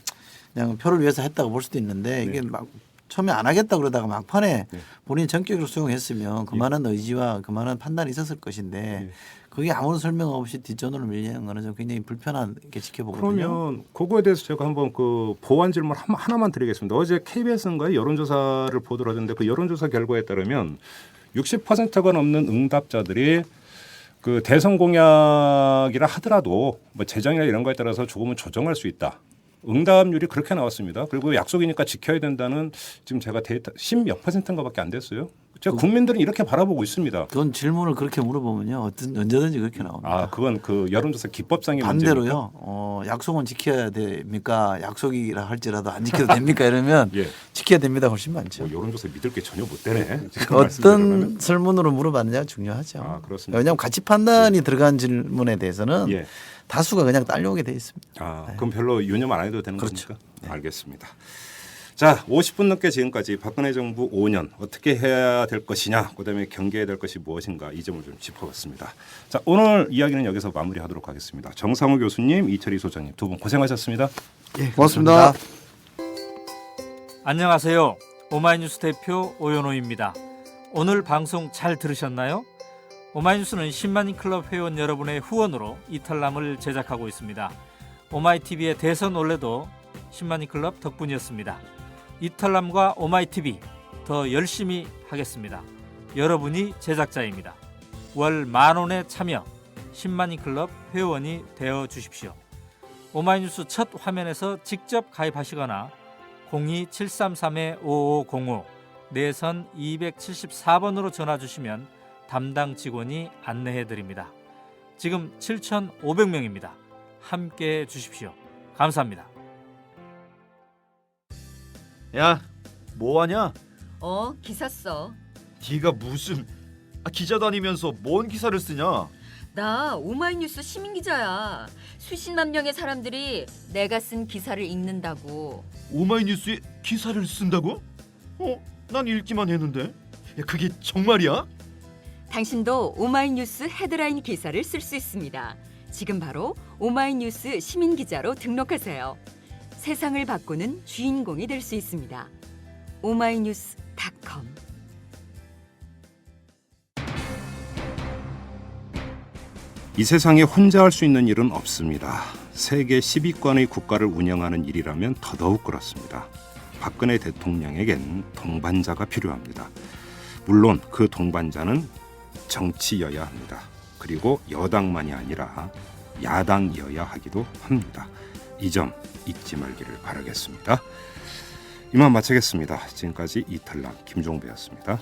그냥 표를 위해서 했다고 볼 수도 있는데 이게 막 처음에 안 하겠다 그러다가 막판에 네. 본인이 전격으로 수용했으면 그만한 의지와 그만한 판단이 있었을 것인데 그게 아무런 설명 없이 뒷전으로 밀리는 거는 좀 굉장히 불편하게 지켜보거든요. 그러면 그거에 대해서 제가 한번 그 보완 질문 하나만 드리겠습니다. 어제 KBS인가요? 여론조사를 보도를 하던데 그 여론조사 결과에 따르면 60%가 넘는 응답자들이 그 대선 공약이라 하더라도 뭐 재정이나 이런 거에 따라서 조금은 조정할 수 있다. 응답률이 그렇게 나왔습니다. 그리고 약속이니까 지켜야 된다는 지금 제가 데이터 10몇 %인가밖에 안 됐어요. 제가 국민들은 이렇게 바라보고 있습니다. 그건 질문을 그렇게 물어보면요. 언제든지 그렇게 나옵니다. 그건 그 여론조사 기법상의 반대로요. 약속은 지켜야 됩니까? 약속이라 할지라도 안 지켜도 됩니까? 이러면 예. 지켜야 됩니다. 훨씬 많죠. 뭐 여론조사 믿을 게 전혀 못 되네. 어떤 설문으로 물어봤느냐 중요하죠. 그렇습니다. 왜냐하면 가치 판단이 들어간 질문에 대해서는 예. 다수가 그냥 딸려오게 돼 있습니다. 그럼 별로 유념 안 해도 되는 그렇죠. 겁니까? 네. 알겠습니다. 자, 50분 넘게 지금까지 박근혜 정부 5년 어떻게 해야 될 것이냐, 그다음에 경계해야 될 것이 무엇인가 이 점을 좀 짚어봤습니다. 자, 오늘 이야기는 여기서 마무리하도록 하겠습니다. 정상우 교수님, 이철희 소장님 두 분 고생하셨습니다. 예, 고맙습니다. 안녕하세요. 오마이뉴스 대표 오연호입니다. 오늘 방송 잘 들으셨나요? 오마이뉴스는 10만인 클럽 회원 여러분의 후원으로 이탈남을 제작하고 있습니다. 오마이TV의 대선 올레도 10만인 클럽 덕분이었습니다. 이탈남과 오마이TV 더 열심히 하겠습니다. 여러분이 제작자입니다. 월 10,000원에 참여 10만인 클럽 회원이 되어 주십시오. 오마이뉴스 첫 화면에서 직접 가입하시거나 02-733-5505 내선 274번으로 전화 주시면 담당 직원이 안내해 드립니다. 지금 7,500명입니다. 함께해 주십시오. 감사합니다. 야, 뭐하냐? 기사 써. 네가 무슨 기자도 아니면서 뭔 기사를 쓰냐? 나 오마이뉴스 시민 기자야. 수십만 명의 사람들이 내가 쓴 기사를 읽는다고. 오마이뉴스에 기사를 쓴다고? 난 읽기만 했는데. 야, 그게 정말이야? 당신도 오마이뉴스 헤드라인 기사를 쓸 수 있습니다. 지금 바로 오마이뉴스 시민 기자로 등록하세요. 세상을 바꾸는 주인공이 될 수 있습니다. oma이뉴스.com 이 세상에 혼자 할 수 있는 일은 없습니다. 세계 10위권의 국가를 운영하는 일이라면 더더욱 그렇습니다. 박근혜 대통령에겐 동반자가 필요합니다. 물론 그 동반자는 정치여야 합니다. 그리고 여당만이 아니라 야당이어야 하기도 합니다. 이 점 잊지 말기를 바라겠습니다. 이만 마치겠습니다. 지금까지 이탈남 김종배였습니다.